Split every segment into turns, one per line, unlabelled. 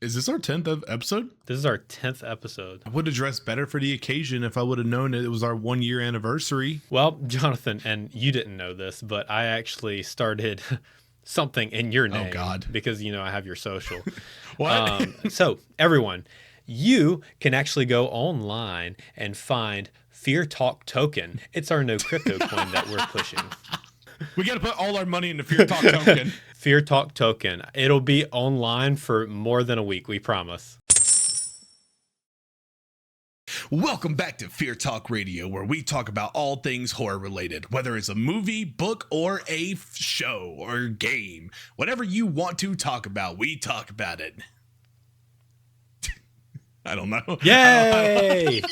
Is this our 10th episode?
This is our 10th episode.
I would have dressed better for the occasion if I would have known it was our 1 year anniversary.
Well, Jonathan, and you didn't know this, but I actually started something in your name.
Oh, God.
Because, I have your social.
What?
So, everyone, you can actually go online and find Fear Talk Token. It's our new crypto coin that we're pushing.
We got to put all our money into Fear Talk Token.
Fear Talk Token. It'll be online for more than a week, we promise.
Welcome back to Fear Talk Radio, where we talk about all things horror related, whether it's a movie, book, or a show or game. Whatever you want to talk about, we talk about it. I don't know.
Yay!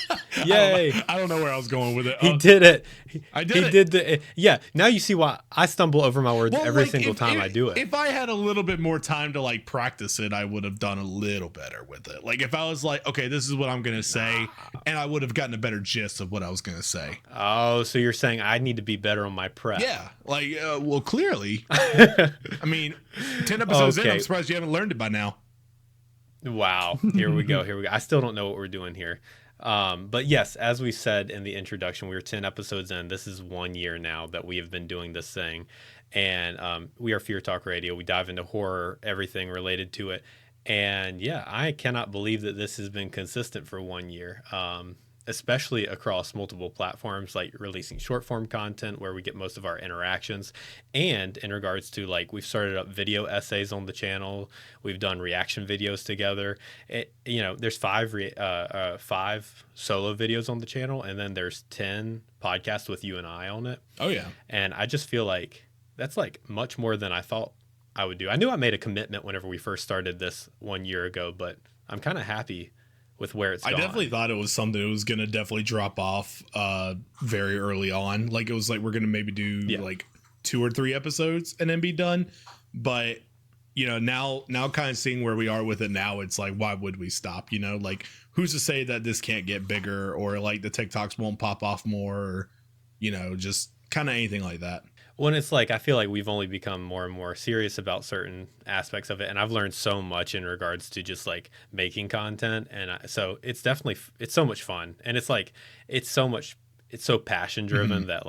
Yay!
I don't know where I was going with it.
He did it.
I did
he
it.
did the. Yeah. Now you see why I stumble over my words every single time I do it.
If I had a little bit more time to practice it, I would have done a little better with it. Like if I was like, okay, this is what I'm gonna say, and I would have gotten a better gist of what I was gonna say.
Oh, so you're saying I need to be better on my prep?
Yeah. Well, clearly. I mean, 10 episodes in, I'm surprised you haven't learned it by now.
Wow. Here we go. I still don't know what we're doing here. But yes, as we said in the introduction, we were 10 episodes in. This is 1 year now that we have been doing this thing. And we are Fear Talk Radio. We dive into horror, everything related to it. And yeah, I cannot believe that this has been consistent for 1 year, especially across multiple platforms, like releasing short form content where we get most of our interactions. And in regards to we've started up video essays on the channel. We've done reaction videos together. There's five solo videos on the channel, and then there's 10 podcasts with you and I on it.
Oh yeah.
And I just feel like that's much more than I thought I would do. I knew I made a commitment whenever we first started this 1 year ago, but I'm kind of happy with where it's gone.
I definitely thought it was something that was going to definitely drop off very early on. It was we're going to maybe do 2 or 3 episodes and then be done. But, now kind of seeing where we are with it now, it's why would we stop? Who's to say that this can't get bigger or the TikToks won't pop off more or, just kind of anything like that.
When it's I feel like we've only become more and more serious about certain aspects of it. And I've learned so much in regards to just making content. And so it's so much fun. And it's so passion driven that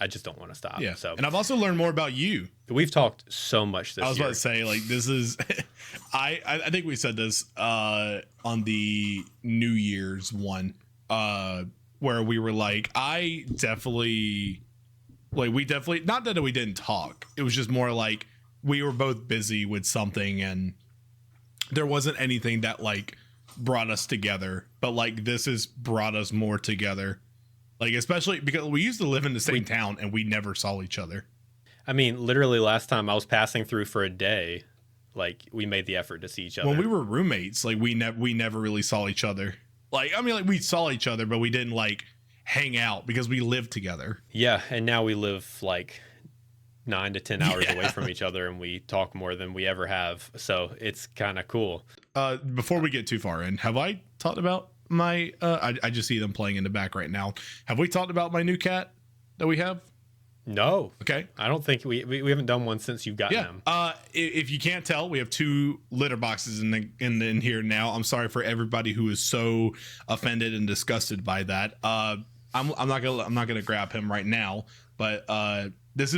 I just don't want to stop.
Yeah.
So,
and I've also learned more about you.
We've talked so much this year.
I was about to say this is, I think we said this on the New Year's one where we were I definitely... we definitely, not that we didn't talk. It was just more we were both busy with something and there wasn't anything that brought us together. But this has brought us more together. Especially because we used to live in the same town and we never saw each other. I
mean, literally last time I was passing through for a day, we made the effort to see each other.
When we were roommates, we never really saw each other. We saw each other, but we didn't hang out because we lived together.
Yeah, and now we live 9 to 10 hours away from each other, and we talk more than we ever have. So it's kind of cool.
Before we get too far in, have I talked about my? I just see them playing in the back right now. Have we talked about my new cat that we have?
No.
Okay.
I don't think we haven't done one since you've gotten them.
If you can't tell, we have 2 litter boxes in here now. I'm sorry for everybody who is so offended and disgusted by that. I'm not gonna grab him right now, but this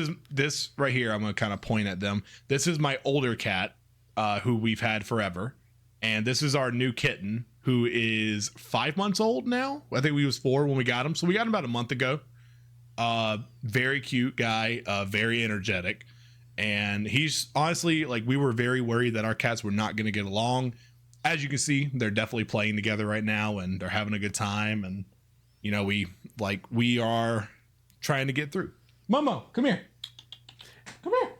right here. I'm gonna kind of point at them. This is my older cat, who we've had forever, and this is our new kitten, who is 5 months old now. I think we was 4 when we got him, so we got him about a month ago. Very cute guy, very energetic, and he's honestly we were very worried that our cats were not gonna get along. As you can see, they're definitely playing together right now, and they're having a good time, and. We are trying to get through. Momo, come here. Come here.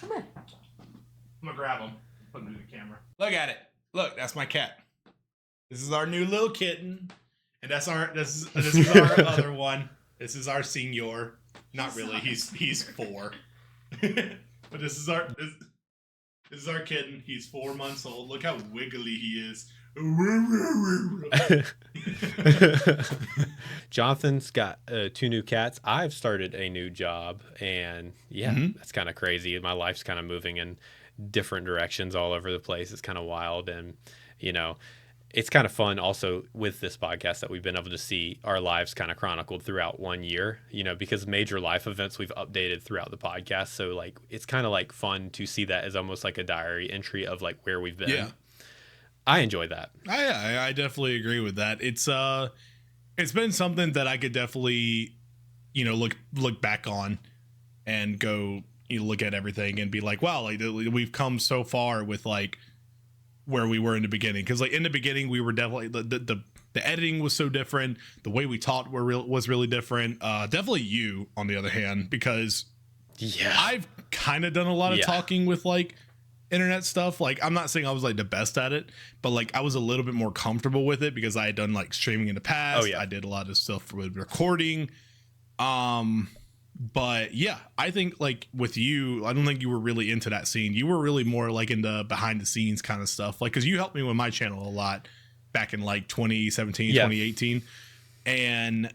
Come here. I'm gonna grab him. Put him in the camera. Look at it. Look, that's my cat. This is our new little kitten, and this is our other one. This is our senior. Not really. He's 4. But this is our kitten. He's 4 months old. Look how wiggly he is.
Jonathan's got 2 new cats. I've started a new job, and that's kind of crazy. My life's kind of moving in different directions all over the place. It's kind of wild. And, you know, it's kind of fun also with this podcast that we've been able to see our lives kind of chronicled throughout 1 year, you know, because major life events we've updated throughout the podcast. So like, it's kind of like fun to see that as almost like a diary entry of like where we've been.
Yeah.
I enjoy that.
I definitely agree with that. It's been something that I could definitely, you know, look back on and go, you know, look at everything and be like, wow, like we've come so far with like where we were in the beginning. Because like in the beginning, we were definitely the editing was so different. The way we taught was really different. Definitely you, on the other hand, because I've kind of done a lot of talking with like internet stuff. Like I'm not saying I was like the best at it, but like I was a little bit more comfortable with it because I had done like streaming in the past. I did a lot of stuff with recording. But yeah, I think like with you, I don't think you were really into that scene. You were really more like into behind the scenes kind of stuff. Like, cause you helped me with my channel a lot back in like 2017, 2018. And,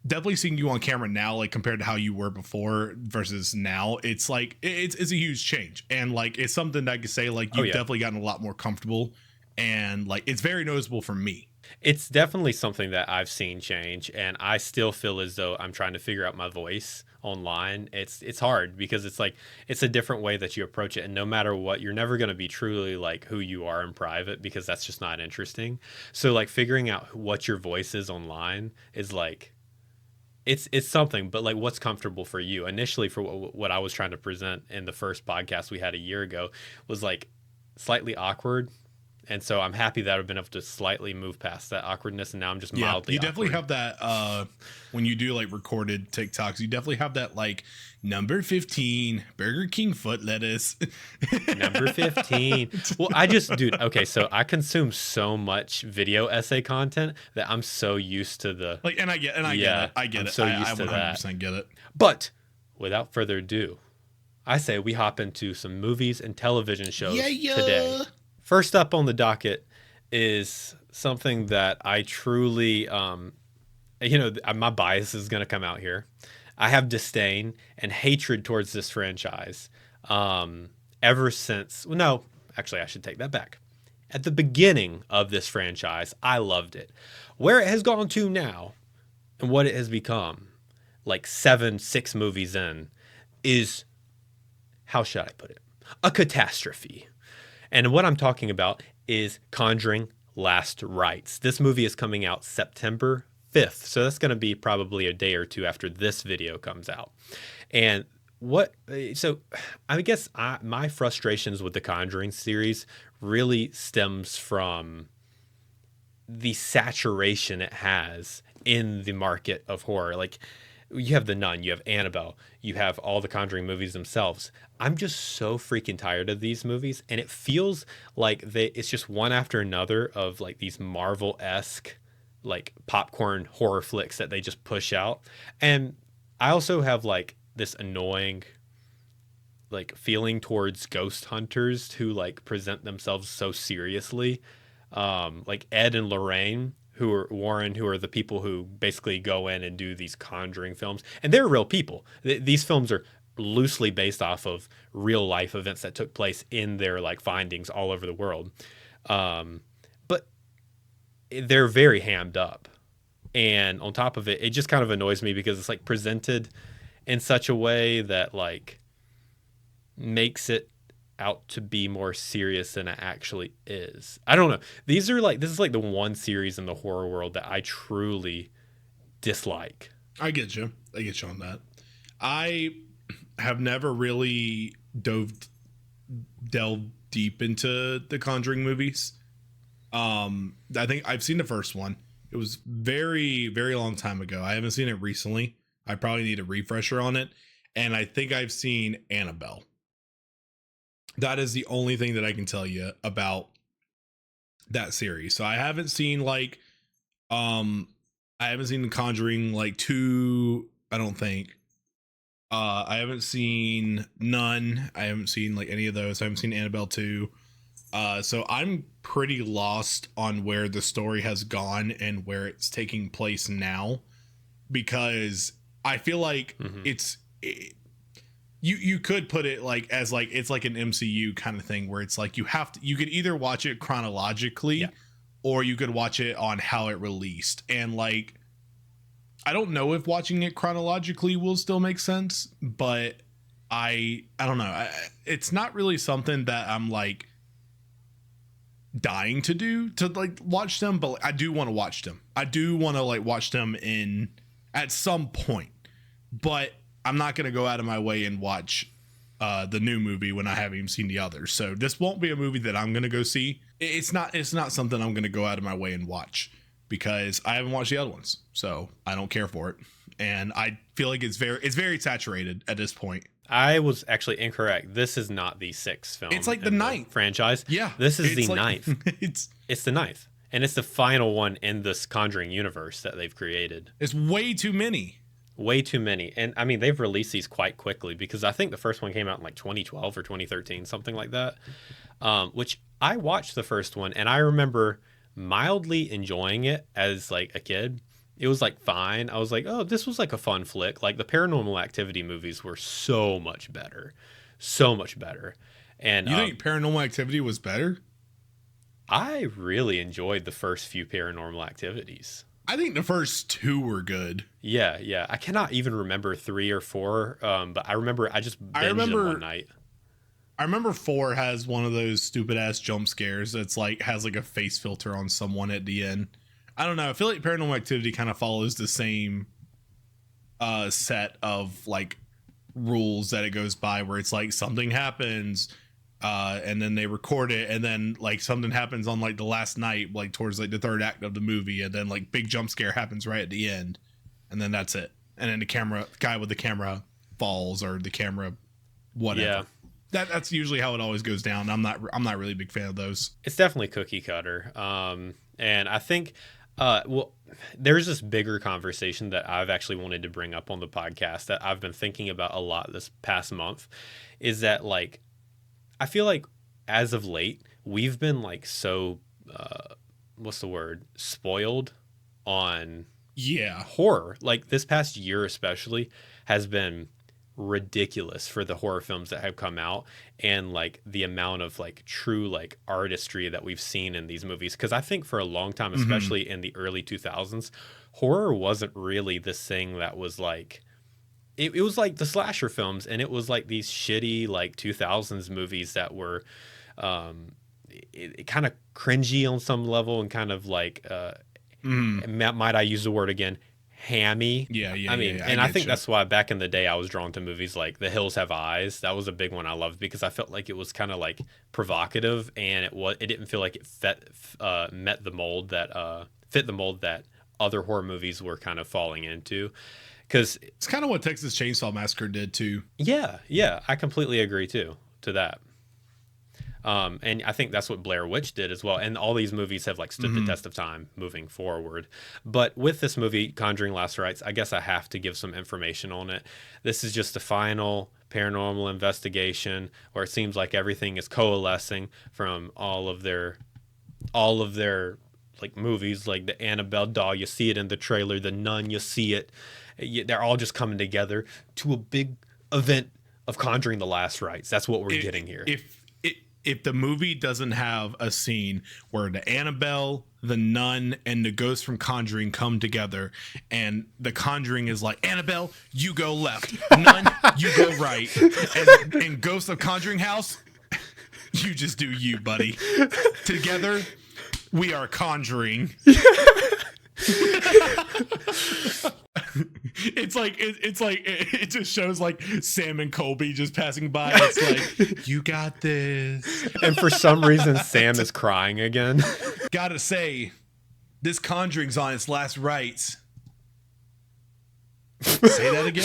definitely seeing you on camera now, like compared to how you were before versus now, it's like, it's a huge change. And like, it's something that I could say, like, you've definitely gotten a lot more comfortable and like, it's very noticeable for me.
It's definitely something that I've seen change, and I still feel as though I'm trying to figure out my voice online. It's hard because it's like it's a different way that you approach it, and no matter what, you're never going to be truly like who you are in private because that's just not interesting. So like figuring out what your voice is online is like it's something, but like what's comfortable for you. Initially, for what I was trying to present in the first podcast we had a year ago was like slightly awkward. And so I'm happy that I've been able to slightly move past that awkwardness, and now I'm just mildly
you definitely
awkward.
have that when you do like recorded TikToks, you definitely have that like number 15 Burger King foot lettuce.
Number 15. Well, dude, okay, so I consume so much video essay content that I'm so used to the
like, and I get it. I get it.
So used
I
to
100%
that.
get it.
But without further ado, I say we hop into some movies and television shows today. First up on the docket is something that I truly, you know, my bias is going to come out here. I have disdain and hatred towards this franchise ever since. Well, no, actually, I should take that back. At the beginning of this franchise, I loved it. Where it has gone to now and what it has become, like 6 movies in, is, how should I put it? A catastrophe. And what I'm talking about is Conjuring Last Rites. This movie is coming out September 5th. So that's going to be probably a day or two after this video comes out. And I guess my frustrations with the Conjuring series really stems from the saturation it has in the market of horror. Like, you have The Nun, you have Annabelle, you have all the Conjuring movies themselves. I'm just so freaking tired of these movies, and it feels like it's just one after another of like these Marvel-esque like popcorn horror flicks that they just push out. And I also have like this annoying like feeling towards ghost hunters who like present themselves so seriously. Like Ed and Lorraine, who are the people who basically go in and do these Conjuring films. And they're real people. These films are loosely based off of real life events that took place in their like findings all over the world. But they're very hammed up. And on top of it, it just kind of annoys me because it's like presented in such a way that like makes it out to be more serious than it actually is. I don't know. This is like the one series in the horror world that I truly dislike.
I get you on that. I have never really delved deep into the Conjuring movies. I think I've seen the first one. It was very, very long time ago. I haven't seen it recently. I probably need a refresher on it. And I think I've seen Annabelle. That is the only thing that I can tell you about that series. So I haven't seen like, I haven't seen The Conjuring like 2, I don't think. I haven't seen Nun. I haven't seen like any of those. I haven't seen Annabelle 2. So I'm pretty lost on where the story has gone and where it's taking place now, because I feel like you could put it like as like it's like an MCU kind of thing where it's like you could either watch it chronologically or you could watch it on how it released. And like I don't know if watching it chronologically will still make sense, but I don't know. It's not really something that I'm like dying to do to like watch them, but like, I do want to watch them. I do want to like watch them in at some point, but I'm not going to go out of my way and watch the new movie when I haven't even seen the others. So this won't be a movie that I'm going to go see. It's not something I'm going to go out of my way and watch because I haven't watched the other ones. So I don't care for it. And I feel like it's very saturated at this point.
I was actually incorrect. This is not the 6th film.
It's like the 9th
franchise.
Yeah.
This is the
like,
9th.
It's
the 9th. And it's the final one in this Conjuring universe that they've created.
It's way too many.
Way too many. And I mean, they've released these quite quickly because I think the first one came out in like 2012 or 2013, something like that. Which I watched the first one and I remember mildly enjoying it as like a kid. It was like fine. I was like, oh, this was like a fun flick. Like the Paranormal Activity movies were so much better. So much better. And
you think Paranormal Activity was better?
I really enjoyed the first few Paranormal Activities.
I think the first 2 were good.
Yeah. I cannot even remember 3 or 4, but I remember I just binged them one night.
I remember 4 has one of those stupid ass jump scares that's like has like a face filter on someone at the end. I don't know. I feel like Paranormal Activity kind of follows the same set of like rules that it goes by where it's like something happens and then they record it and then like something happens on like the last night, like towards like the 3rd act of the movie, and then like big jump scare happens right at the end, and then that's it. And then the guy with the camera falls or the camera whatever. Yeah. That's usually how it always goes down. I'm not really a big fan of those.
It's definitely cookie cutter. And I think there's this bigger conversation that I've actually wanted to bring up on the podcast that I've been thinking about a lot this past month, is that like I feel like as of late we've been like so spoiled on horror. Like this past year especially has been ridiculous for the horror films that have come out and like the amount of like true like artistry that we've seen in these movies, because I think for a long time, especially in the early 2000s, horror wasn't really this thing that was like it was like the slasher films, and it was like these shitty like 2000s movies that were it kind of cringy on some level and kind of like might I use the word again, hammy. I mean, and I think that's why back in the day I was drawn to movies like The Hills Have Eyes. That was a big one I loved because I felt like it was kind of like provocative, and it didn't feel like it fit the mold that other horror movies were kind of falling into. Because
it's kind of what Texas Chainsaw Massacre did too.
Yeah, I completely agree too to that. And I think that's what Blair Witch did as well. And all these movies have like stood the test of time moving forward. But with this movie, Conjuring Last Rites, I guess I have to give some information on it. This is just the final paranormal investigation where it seems like everything is coalescing from all of their like movies, like the Annabelle doll, you see it in the trailer, the Nun, you see it. They're all just coming together to a big event of Conjuring the Last Rites. That's what we're getting here.
If the movie doesn't have a scene where the Annabelle, the Nun, and the ghost from Conjuring come together, and the Conjuring is like, Annabelle, you go left, Nun, you go right, and Ghost of Conjuring House, you just do you, buddy. Together, we are Conjuring. It just shows like Sam and Colby just passing by. It's like, you got this.
And for some reason, Sam is crying again.
Gotta say, this Conjuring's on its last rites. Say that
again.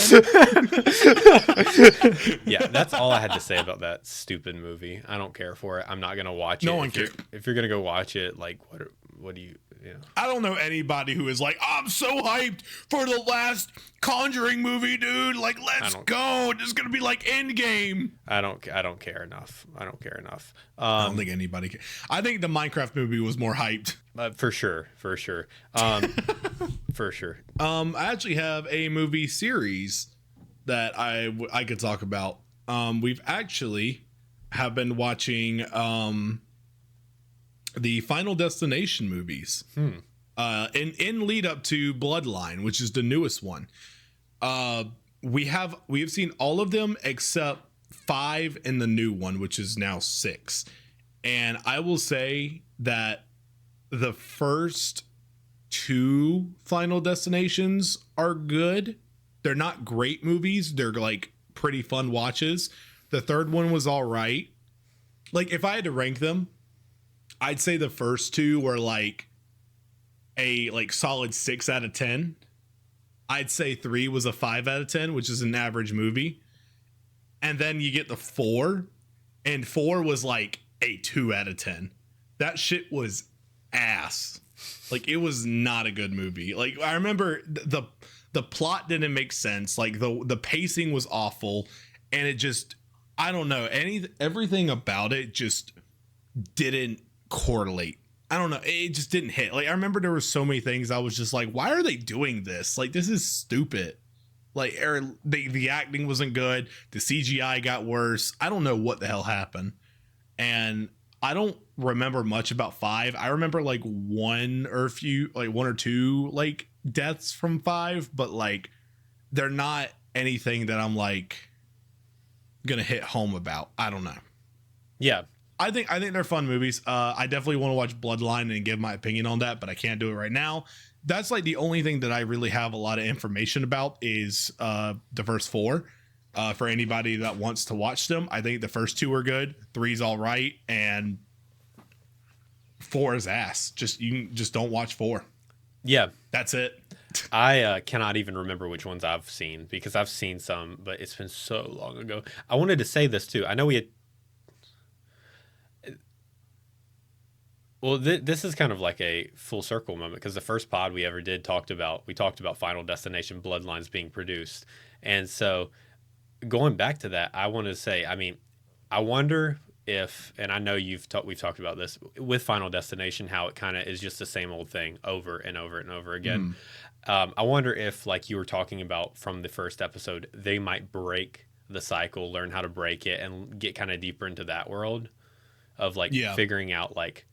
Yeah, that's all I had to say about that stupid movie. I don't care for it. I'm not gonna watch it.
No one cares.
If you're gonna go watch it, like, what do you? Yeah.
I don't know anybody who is like, I'm so hyped for the last Conjuring movie, dude. Like, let's go. It's gonna be like Endgame.
I don't care enough. I don't
think anybody can. I think the Minecraft movie was more hyped.
For sure. For sure. I
actually have a movie series that I could talk about. we've actually have been watching the Final Destination movies. In lead up to Bloodline, which is the newest one. We have seen all of them except 5 in the new one, which is now 6. And I will say that the first 2 Final Destinations are good. They're not great movies. They're like pretty fun watches. The third one was all right. Like if I had to rank them, I'd say the first 2 were like a solid 6 out of 10. I'd say 3 was a 5 out of 10, which is an average movie. And then you get the 4, and 4 was like a 2 out of 10. That shit was ass. Like it was not a good movie. Like I remember the plot didn't make sense. Like the pacing was awful, and it just, I don't know, everything about it just didn't correlate. I don't know, it just didn't hit. Like I remember there were so many things I was just like, why are they doing this? Like this is stupid. Like the acting wasn't good, the CGI got worse. I don't know what the hell happened. And I don't remember much about 5. I remember like one or 2 like deaths from 5, but like they're not anything that I'm like gonna hit home about. I don't know.
Yeah,
I think they're fun movies. I definitely want to watch Bloodline and give my opinion on that, but I can't do it right now. That's like the only thing that I really have a lot of information about is the first 4. For anybody that wants to watch them, I think the first 2 are good, 3's all right, and 4 is ass. You just don't watch 4.
Yeah,
that's it.
I cannot even remember which ones I've seen because I've seen some, but it's been so long ago. I wanted to say this too. I know we had. Well, this is kind of like a full circle moment because the first pod we ever did talked about Final Destination Bloodlines being produced, and so going back to that, I want to say, I mean, I wonder if, and I know we've talked about this with Final Destination, how it kind of is just the same old thing over and over and over again. I wonder if, like you were talking about from the first episode, they might break the cycle, learn how to break it, and get kind of deeper into that world of like figuring out like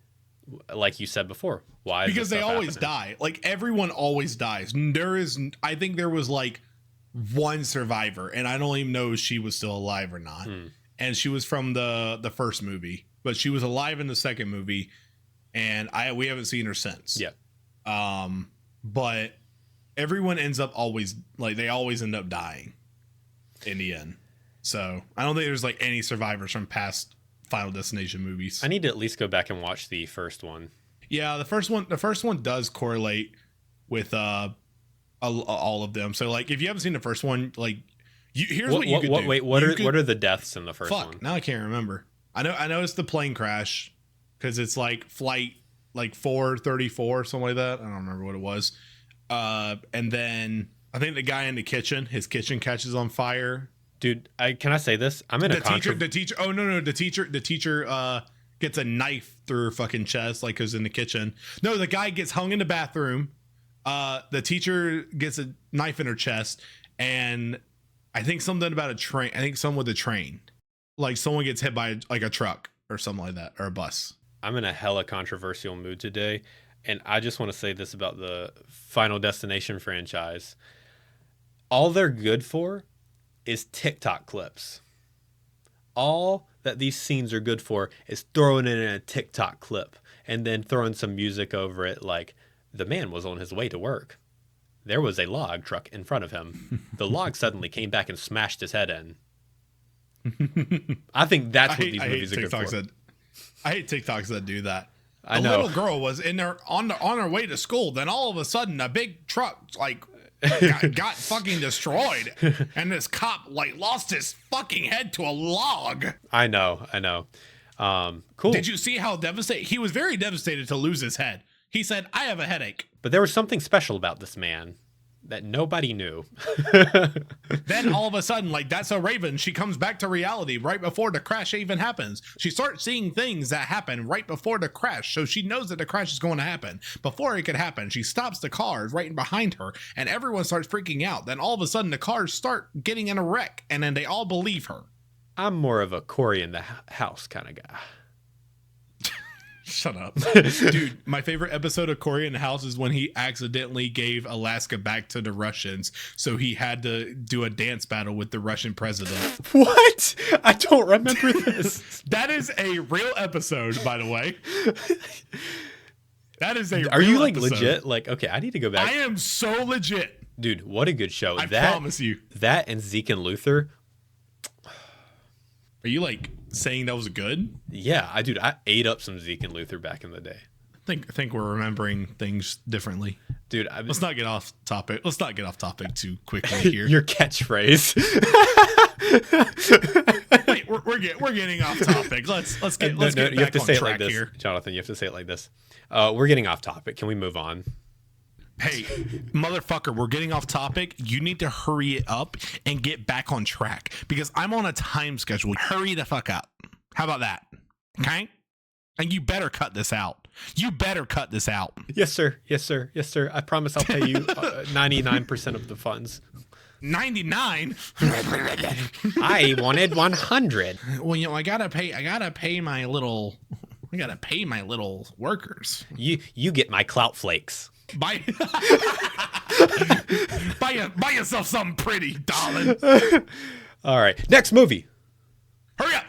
you said before, why?
Because they always die. Like everyone always dies. I think there was like one survivor, and I don't even know if she was still alive or not. And she was from the first movie, but she was alive in the second movie, and we haven't seen her since. Yeah. But everyone ends up they always end up dying in the end. So I don't think there's like any survivors from past Final Destination movies.
I need to at least go back and watch the first one.
Yeah, the first one does correlate with all of them. So like if you haven't seen the first one, like here's what you could do.
Wait, what are the deaths in the first one?
Now I can't remember. I know it's the plane crash because it's like flight like 434 or something like that. I don't remember what it was. And then I think the guy in the kitchen, his kitchen catches on fire.
Dude, can I say this? I'm in a
the teacher. Oh no, the teacher gets a knife through her fucking chest, like goes in the kitchen. No, the guy gets hung in the bathroom. The teacher gets a knife in her chest, and I think something about a train. I think something with a train, like someone gets hit by like a truck or something like that, or a bus.
I'm in a hella controversial mood today, and I just want to say this about the Final Destination franchise. All they're good for is TikTok clips. All that these scenes are good for is throwing it in a TikTok clip and then throwing some music over it, like the man was on his way to work. There was a log truck in front of him. The log suddenly came back and smashed his head in. I think that's what these movies are good for.
I hate TikToks that do that.
I
A
know.
little girl was in there on her way to school. Then all of a sudden, a big truck got fucking destroyed, and this cop like lost his fucking head to a log.
I know. Cool.
Did you see how devastated he was? Very devastated to lose his head. He said, "I have a headache."
But there was something special about this man that nobody knew.
Then all of a sudden, like that's a Raven, she comes back to reality right before the crash even happens. She starts seeing things that happen right before the crash, so she knows that the crash is going to happen. Before it could happen, she stops the cars right behind her, and everyone starts freaking out. Then all of a sudden, the cars start getting in a wreck, and then they all believe her.
I'm more of a Corey in the house kind of guy.
Shut up. Dude, my favorite episode of Corey in the House is when he accidentally gave Alaska back to the Russians, so he had to do a dance battle with the Russian president.
What? I don't remember this.
That is a real episode, by the way. That is a
Are
real
you like
episode.
legit? Like, okay, I need to go back.
I am so legit.
Dude, what a good show.
I promise you.
That and Zeke and Luther.
Are you like saying that was good?
Yeah, I ate up some Zeke and Luther back in the day.
I think we're remembering things differently.
Dude,
let's not get off topic. Let's not get off topic too quickly here.
Your catchprise.
Wait, we're getting off topic. Let's get
you
back
have to
on
say it
track
like this,
here.
Jonathan. You have to say it like this. We're getting off topic. Can we move on?
Hey, motherfucker, we're getting off topic. You need to hurry it up and get back on track because I'm on a time schedule. Hurry the fuck up. How about that? Okay? And you better cut this out. You better cut this out.
Yes, sir. Yes, sir. Yes, sir. I promise I'll pay you 99% of the funds.
99?
I wanted 100.
Well, I gotta pay my little workers.
You get my clout flakes.
Buy yourself something pretty, darling.
All right. Next movie
Hurry up.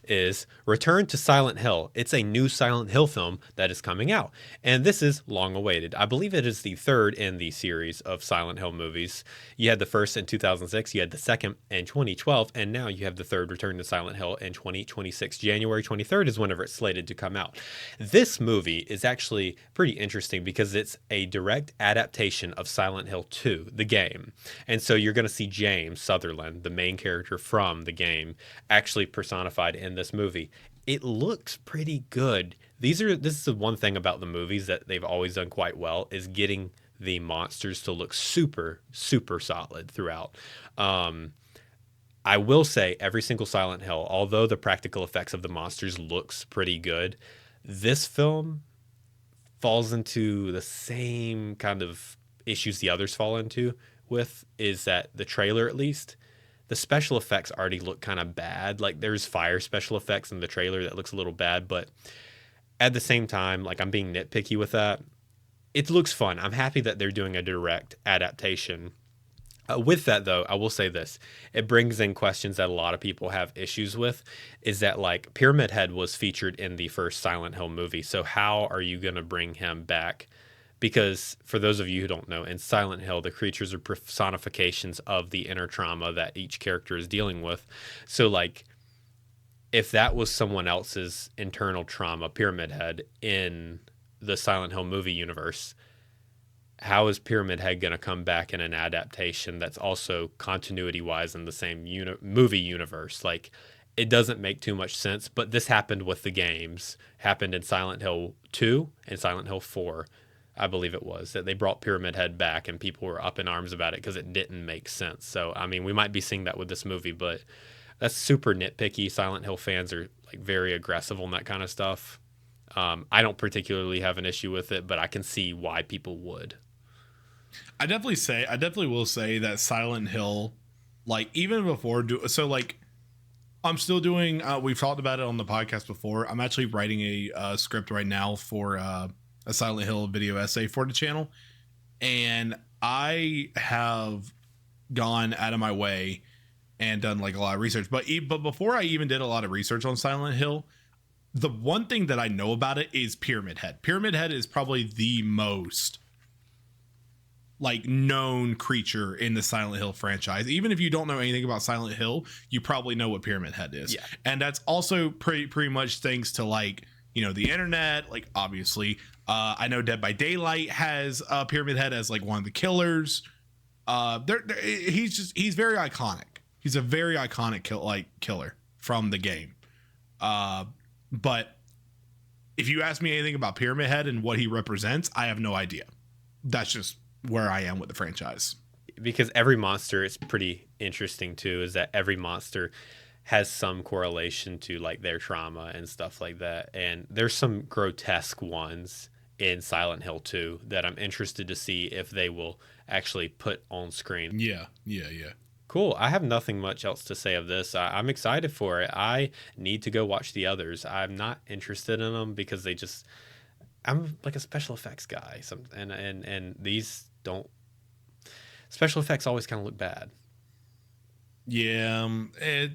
is Return to Silent Hill. It's a new Silent Hill film that is coming out, and this is long awaited. I believe it is the third in the series of Silent Hill movies. You had the first in 2006, you had the second in 2012, and now you have the third, Return to Silent Hill, in 2026. January 23rd is whenever it's slated to come out. This movie is actually pretty interesting because it's a direct adaptation of Silent Hill 2, the game. And so you're going to see James Sutherland, the main character from the game, actually personified in this movie. It looks pretty good. This is the one thing about the movies that they've always done quite well, is getting the monsters to look super, super solid throughout. I will say every single Silent Hill, although the practical effects of the monsters looks pretty good, this film falls into the same kind of issues the others fall into with, is that the trailer, at least, the special effects already look kind of bad. Like, there's fire special effects in the trailer that looks a little bad, but at the same time, like, I'm being nitpicky with that. It looks fun. I'm happy that they're doing a direct adaptation. With that, though, I will say this. It brings in questions that a lot of people have issues with, is that, like, Pyramid Head was featured in the first Silent Hill movie. So how are you going to bring him back? Because for those of you who don't know, in Silent Hill, the creatures are personifications of the inner trauma that each character is dealing with. So, like, if that was someone else's internal trauma, Pyramid Head, in the Silent Hill movie universe, how is Pyramid Head going to come back in an adaptation that's also continuity-wise in the same movie universe? Like, it doesn't make too much sense, but this happened with the games. Happened in Silent Hill 2 and Silent Hill 4. I believe it was, that they brought Pyramid Head back and people were up in arms about it because it didn't make sense. So, I mean, we might be seeing that with this movie, but that's super nitpicky. Silent Hill fans are, like, very aggressive on that kind of stuff. I don't particularly have an issue with it, but I can see why people would.
I definitely will say that Silent Hill, like, even before, I'm still doing, we've talked about it on the podcast before. I'm actually writing a script right now for a Silent Hill video essay for the channel. And I have gone out of my way and done, like, a lot of research. But before I even did a lot of research on Silent Hill, the one thing that I know about it is Pyramid Head. Pyramid Head is probably the most, like, known creature in the Silent Hill franchise. Even if you don't know anything about Silent Hill, you probably know what Pyramid Head is.
Yeah.
And that's also pretty much thanks to, like, the internet, like, obviously. I know Dead by Daylight has Pyramid Head as, like, one of the killers. He's very iconic. He's a very iconic killer from the game. But if you ask me anything about Pyramid Head and what he represents, I have no idea. That's just where I am with the franchise.
Because every monster is pretty interesting too, is that every monster has some correlation to, like, their trauma and stuff like that. And there's some grotesque ones in Silent Hill 2 that I'm interested to see if they will actually put on screen.
Yeah.
Cool. I have nothing much else to say of this. I'm excited for it. I need to go watch the others. I'm not interested in them because I'm like a special effects guy. And these don't. Special effects always kind of look bad.
Yeah, I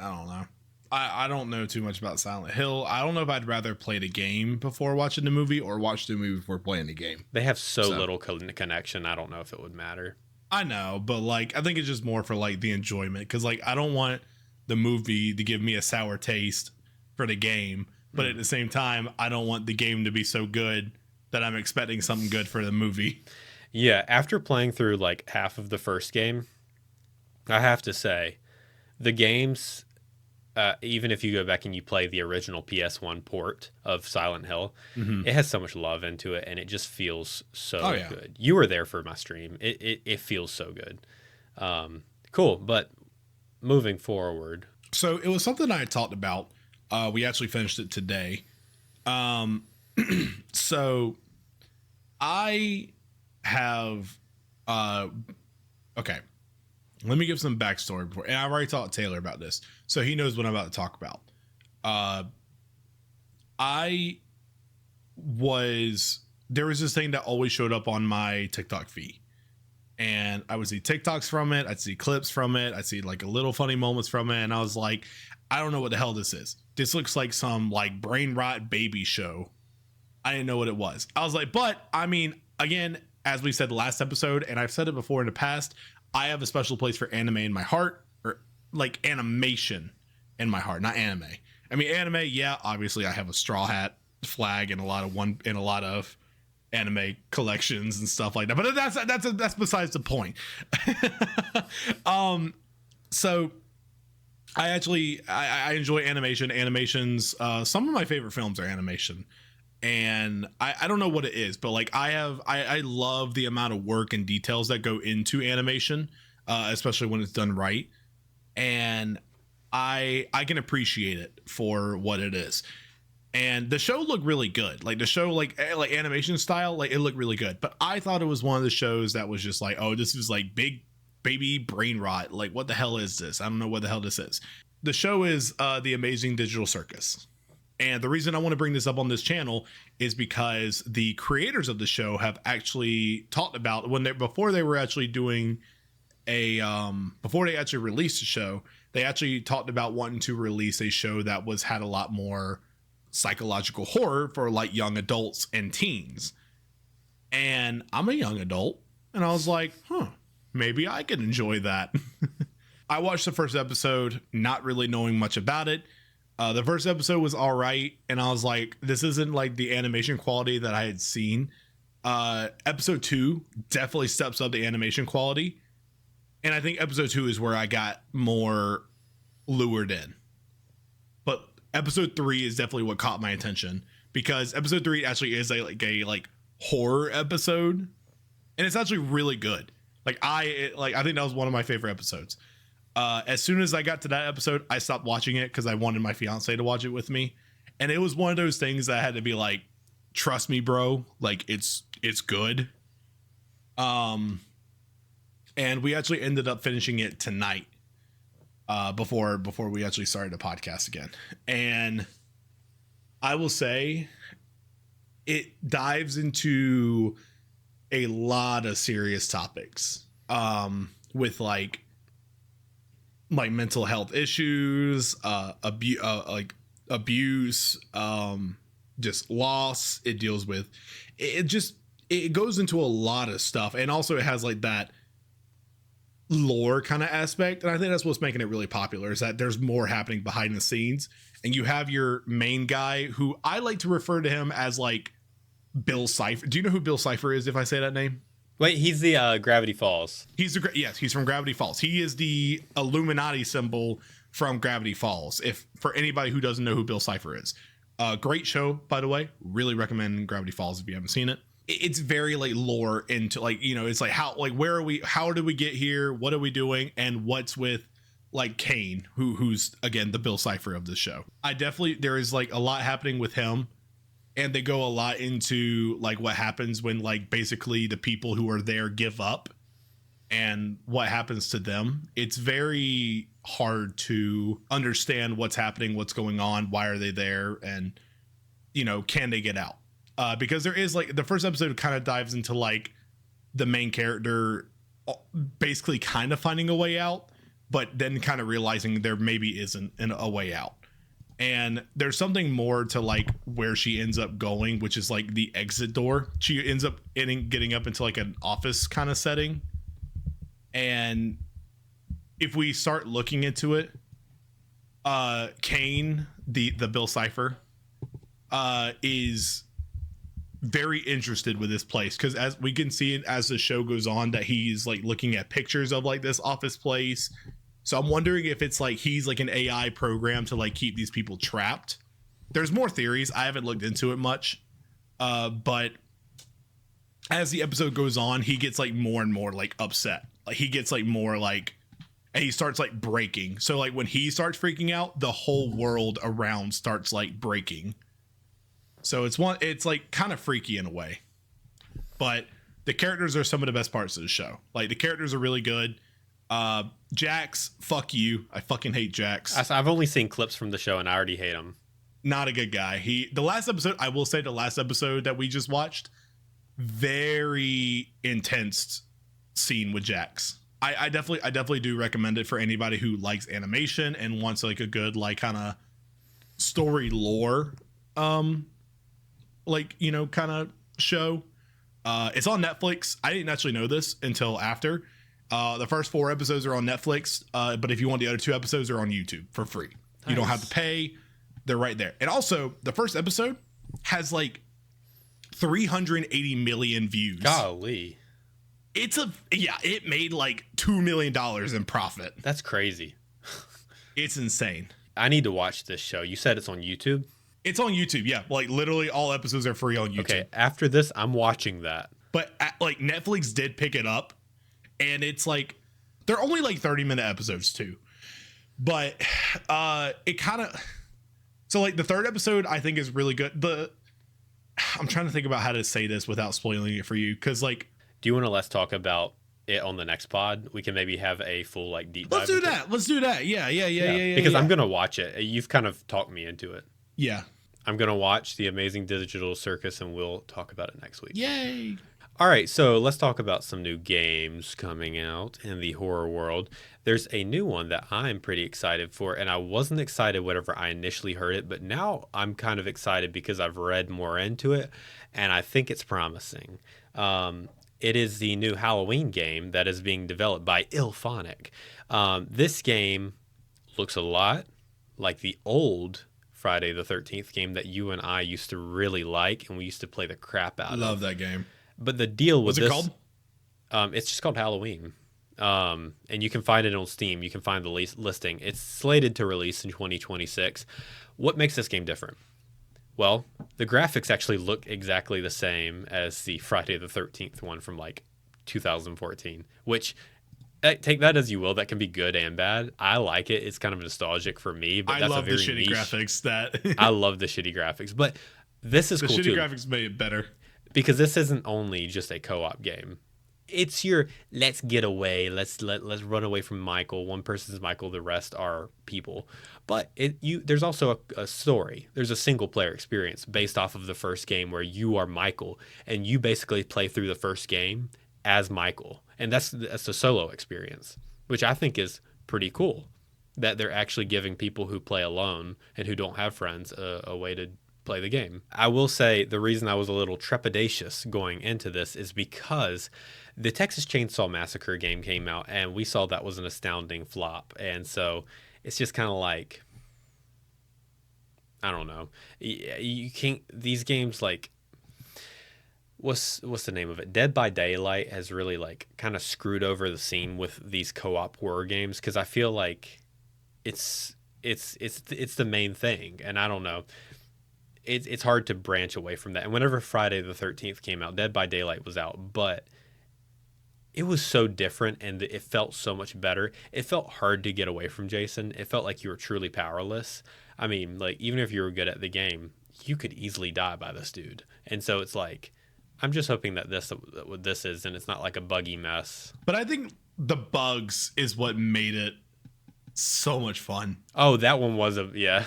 don't know. I don't know too much about Silent Hill. I don't know if I'd rather play the game before watching the movie or watch the movie before playing the game.
They have so little connection. I don't know if it would matter.
I know, but like I think it's just more for like the enjoyment, because like I don't want the movie to give me a sour taste for the game, but at the same time I don't want the game to be so good that I'm expecting something good for the movie.
Yeah, after playing through like half of the first game, I have to say the games, even if you go back and you play the original PS1 port of Silent Hill, it has so much love into it, and it just feels so good. You were there for my stream. It feels so good. Cool, but moving forward.
So it was something I had talked about. We actually finished it today. So I have... okay. Let me give some backstory before, and I've already talked to Taylor about this, so he knows what I'm about to talk about. There was this thing that always showed up on my TikTok feed, and I would see TikToks from it. I'd see clips from it. I'd see like a little funny moments from it. And I was like, I don't know what the hell this is. This looks like some like brain rot baby show. I didn't know what it was. I was like, but I mean, again, as we said last episode, and I've said it before in the past, I have a special place for anime in my heart, or like animation in my heart, not anime. I mean, anime, yeah, obviously I have a Straw Hat flag and a lot of anime collections and stuff like that. But that's besides the point. So I enjoy animation. Animations, some of my favorite films are animation. And I don't know what it is, but like I love the amount of work and details that go into animation, especially when it's done right. And I can appreciate it for what it is. And the show looked really good. Like the show, like animation style, like it looked really good. But I thought it was one of the shows that was just like, oh, this is like big baby brain rot. Like, what the hell is this? I don't know what the hell this is. The show is The Amazing Digital Circus. And the reason I want to bring this up on this channel is because the creators of the show have actually talked about before they actually released the show, they actually talked about wanting to release a show that had a lot more psychological horror for like young adults and teens. And I'm a young adult, and I was like, maybe I can enjoy that. I watched the first episode, not really knowing much about it. The first episode was all right, and I was like, this isn't like the animation quality that I had seen. Episode 2 definitely steps up the animation quality, and I think episode 2 is where I got more lured in. But episode 3 is definitely what caught my attention, because episode 3 actually is a horror episode, and it's actually really good. I think that was one of my favorite episodes. As soon as I got to that episode, I stopped watching it because I wanted my fiance to watch it with me. And it was one of those things that I had to be like, trust me, bro. Like it's good. And we actually ended up finishing it tonight, before we actually started the podcast again. And I will say it dives into a lot of serious topics, with like mental health issues, abuse, just loss. It deals with it goes into a lot of stuff, and also it has like that lore kind of aspect, and I think that's what's making it really popular, is that there's more happening behind the scenes. And you have your main guy, who I like to refer to him as like Bill Cipher. Do you know who Bill Cipher is, if I say that name?
Wait, he's the Gravity Falls.
Yes, he's from Gravity Falls. He is the Illuminati symbol from Gravity Falls. If for anybody who doesn't know who Bill Cipher is, great show, by the way. Really recommend Gravity Falls if you haven't seen it. It's very like lore into like, it's like where are we? How did we get here? What are we doing? And what's with like Kane, who's again the Bill Cipher of the show. There is like a lot happening with him. And they go a lot into like what happens when like basically the people who are there give up, and what happens to them, it's very hard to understand what's happening, what's going on, why are they there, and can they get out? Because there is like the first episode kind of dives into like the main character basically kind of finding a way out, but then kind of realizing there maybe isn't a way out. And there's something more to like where she ends up going, which is like the exit door. She ends up getting up into like an office kind of setting. And if we start looking into it, Kane, the Bill Cipher, is very interested with this place, because as we can see it as the show goes on that he's like looking at pictures of like this office place. So I'm wondering if it's like he's like an AI program to like keep these people trapped. There's more theories. I haven't looked into it much. But as the episode goes on, he gets like more and more like upset. Like he gets like more like, and he starts like breaking. So like when he starts freaking out, the whole world around starts like breaking. So it's like kind of freaky in a way. But the characters are some of the best parts of the show. Like the characters are really good. Jax, fuck you. I fucking hate Jax.
I've only seen clips from the show and I already hate him.
Not a good guy. The last episode that we just watched, very intense scene with Jax. I definitely do recommend it for anybody who likes animation and wants like a good like kind of story lore like kind of show. It's on Netflix. I didn't actually know this until after. The first 4 episodes are on Netflix, but if you want the other 2 episodes, they're on YouTube for free. Nice. You don't have to pay. They're right there. And also, the first episode has like 380 million views.
Golly.
It made like $2 million in profit.
That's crazy.
It's insane.
I need to watch this show. You said it's on YouTube?
It's on YouTube, yeah. Like literally all episodes are free on YouTube. Okay,
after this, I'm watching that.
But like Netflix did pick it up. And it's like, they're only like 30-minute episodes too. But it kind of, so like the 3rd episode I think is really good. I'm trying to think about how to say this without spoiling it for you. Cause like,
do you want to let's talk about it on the next pod? We can maybe have a full like deep dive.
Let's do that. Yeah.
Because I'm going to watch it. You've kind of talked me into it.
Yeah.
I'm going to watch the amazing digital Circus and we'll talk about it next week.
Yay.
All right, so let's talk about some new games coming out in the horror world. There's a new one that I'm pretty excited for, and I wasn't excited whenever I initially heard it, but now I'm kind of excited because I've read more into it, and I think it's promising. It is the new Halloween game that is being developed by Ilphonic. This game looks a lot like the old Friday the 13th game that you and I used to really like, and we used to play the crap out of.
Love that game.
But the deal with this...
What's it
called? It's just called Halloween. And you can find it on Steam. You can find the listing. It's slated to release in 2026. What makes this game different? Well, the graphics actually look exactly the same as the Friday the 13th one from like 2014, which... take that as you will. That can be good and bad. I like it. It's kind of nostalgic for me, but that's a very niche. I love the shitty
graphics.
I love the shitty graphics, but this is cool too.
The shitty graphics made it better.
Because this isn't only just a co-op game. It's your let's get away, let's run away from Michael. One person's Michael, the rest are people. But there's also a story. There's a single player experience based off of the first game where you are Michael and you basically play through the first game as Michael. And that's a solo experience, which I think is pretty cool. That they're actually giving people who play alone and who don't have friends a way to play the game. I will say the reason I was a little trepidatious going into this is because the Texas Chainsaw Massacre game came out and we saw that was an astounding flop. And so it's just kind of like, I don't know. You can't, these games like, what's the name of it? Dead by Daylight has really like kind of screwed over the scene with these co-op horror games because I feel like it's the main thing. And I don't know. It's hard to branch away from that. And whenever Friday the 13th came out, Dead by Daylight was out, but it was so different and it felt so much better. It felt hard to get away from Jason. It felt like you were truly powerless. I mean, like even if you were good at the game, you could easily die by this dude. And so it's like I'm just hoping that what this is, and it's not like a buggy mess.
But I think the bugs is what made it so much fun.
Oh, that one was yeah.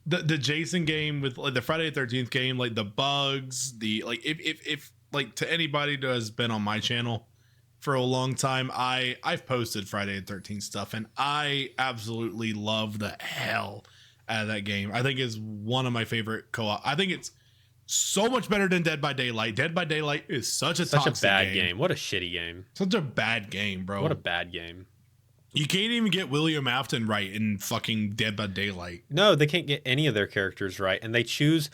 The Jason game with like the Friday the 13th game, like the bugs, the like if like to anybody who has been on my channel for a long time, I've posted Friday the 13th stuff, and I absolutely love the hell out of that game. I think it's one of my favorite co-op. I think it's so much better than Dead by Daylight. Dead by Daylight is such a
bad game. What a shitty game.
Such a bad game, bro.
What a bad game.
You can't even get William Afton right in fucking Dead by Daylight.
No, they can't get any of their characters right, and they choose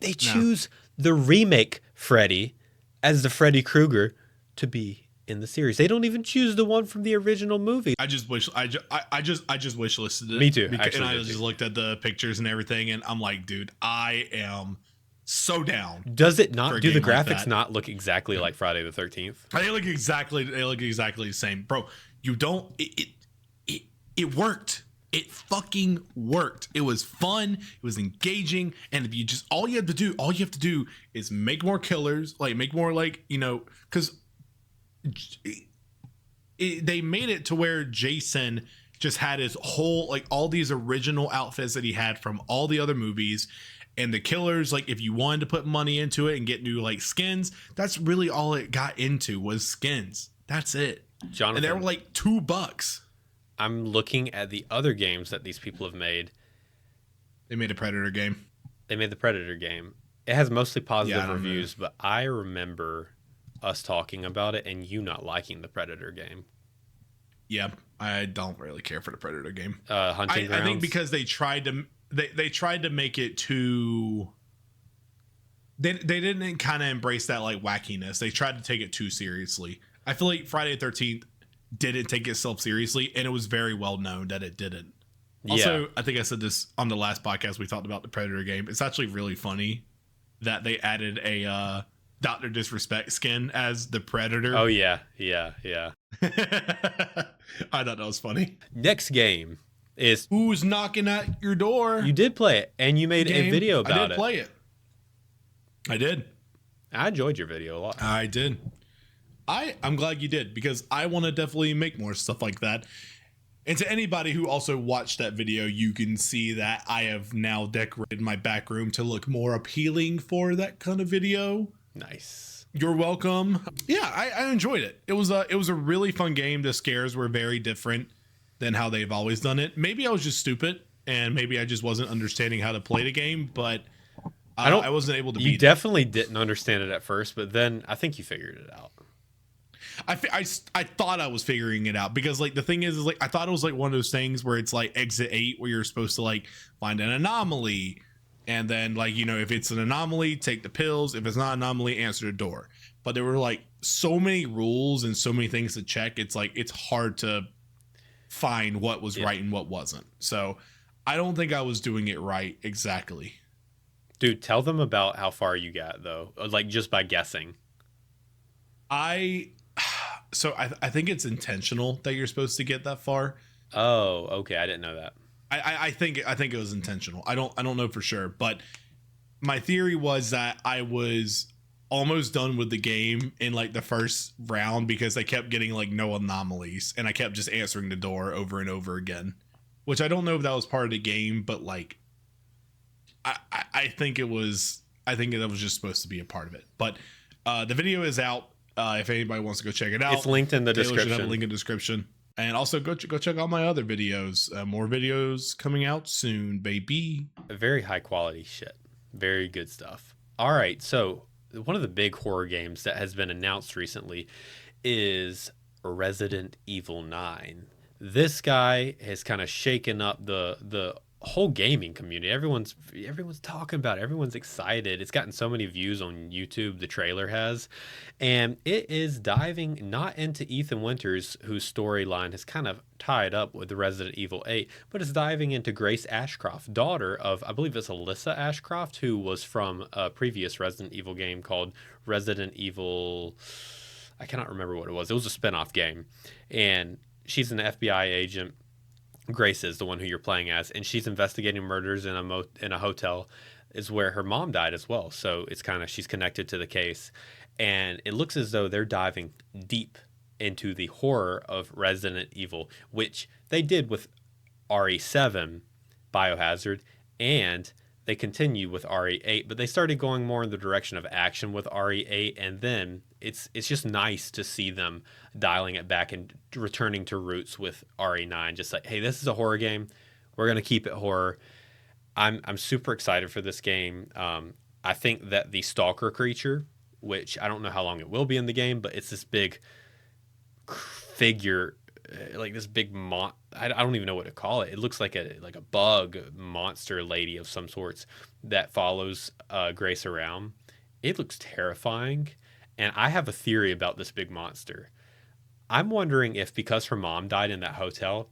the remake Freddy as the Freddy Krueger to be in the series. They don't even choose the one from the original movie.
I just wish I just wish listed it.
Me too.
And I just looked at the pictures and everything, and I'm like, dude, I am so down.
Does it not? Do the graphics not look exactly like Friday the 13th?
They look exactly the same, bro. You don't. It worked. It fucking worked. It was fun. It was engaging. And if you just all you have to do is make more killers, like make more like because they made it to where Jason just had his whole like all these original outfits that he had from all the other movies. And the killers, like if you wanted to put money into it and get new like skins, that's really all it got into was skins. That's it.
Jonathan,
and they were like $2.
I'm looking at the other games that these people have made.
They made a Predator game.
They made the Predator game. It has mostly positive reviews, but I remember us talking about it and you not liking the Predator game.
Yeah, I don't really care for the Predator game.
Hunting Grounds?
I think because they tried to make it too. They didn't kind of embrace that like wackiness. They tried to take it too seriously. I feel like Friday the 13th didn't take itself seriously, and it was very well known that it didn't. Also, I think I said this on the last podcast we talked about the Predator game. It's actually really funny that they added a Dr. Disrespect skin as the Predator.
Oh, yeah.
I thought that was funny.
Next game is...
Who's Knocking at Your Door?
You did play it, and you made a video about it.
I did play it. I did.
I enjoyed your video a lot.
I did. I'm glad you did, because I want to definitely make more stuff like that. And to anybody who also watched that video, you can see that I have now decorated my back room to look more appealing for that kind of video.
Nice.
You're welcome. Yeah, I enjoyed it. It was a really fun game. The scares were very different than how they've always done it. Maybe I was just stupid, and maybe I just wasn't understanding how to play the game, but I wasn't able to beat it.
You definitely didn't understand it at first, but then I think you figured it out.
I thought I was figuring it out, because like the thing is like I thought it was like one of those things where it's like exit 8 where you're supposed to like find an anomaly, and then like if it's an anomaly, take the pills. If it's not an anomaly, answer the door. But there were like so many rules and so many things to check. It's like it's hard to find what was right and what wasn't. So I don't think I was doing it right exactly.
Dude, tell them about how far you got though, like just by guessing.
So I think it's intentional that you're supposed to get that far.
Oh, okay. I didn't know that.
I think it was intentional. I don't know for sure, but my theory was that I was almost done with the game in like the first round because I kept getting like no anomalies and I kept just answering the door over and over again, which I don't know if that was part of the game, but like I think that was just supposed to be a part of it. But the video is out. If anybody wants to go check it out,
it's linked in the description.
Should have a link in the description. And also go check out my other videos. More videos coming out soon, baby.
Very high quality shit. Very good stuff. All right, so one of the big horror games that has been announced recently is Resident Evil 9. This guy has kind of shaken up the whole gaming community. Everyone's talking about it. Everyone's excited. It's gotten so many views on YouTube, the trailer has, and it is diving not into Ethan Winters, whose storyline has kind of tied up with Resident Evil 8, but it's diving into Grace Ashcroft, daughter of, I believe it's Alyssa Ashcroft, who was from a previous Resident Evil game called Resident Evil, I cannot remember what it was. It was a spinoff game, and she's an FBI agent. Grace is the one who you're playing as, and she's investigating murders in a hotel. is where her mom died as well. So it's kind of, she's connected to the case. And it looks as though they're diving deep into the horror of Resident Evil, which they did with RE7 Biohazard, and they continue with RE8, but they started going more in the direction of action with RE8, and then it's just nice to see them dialing it back and returning to roots with RE9. Just like, hey, this is a horror game. We're gonna keep it horror. I'm super excited for this game. I think that the Stalker creature, which I don't know how long it will be in the game, but it's this big figure, like this big I don't even know what to call it. It looks like a bug monster lady of some sorts that follows Grace around. It looks terrifying, and I have a theory about this big monster. I'm wondering if, because her mom died in that hotel,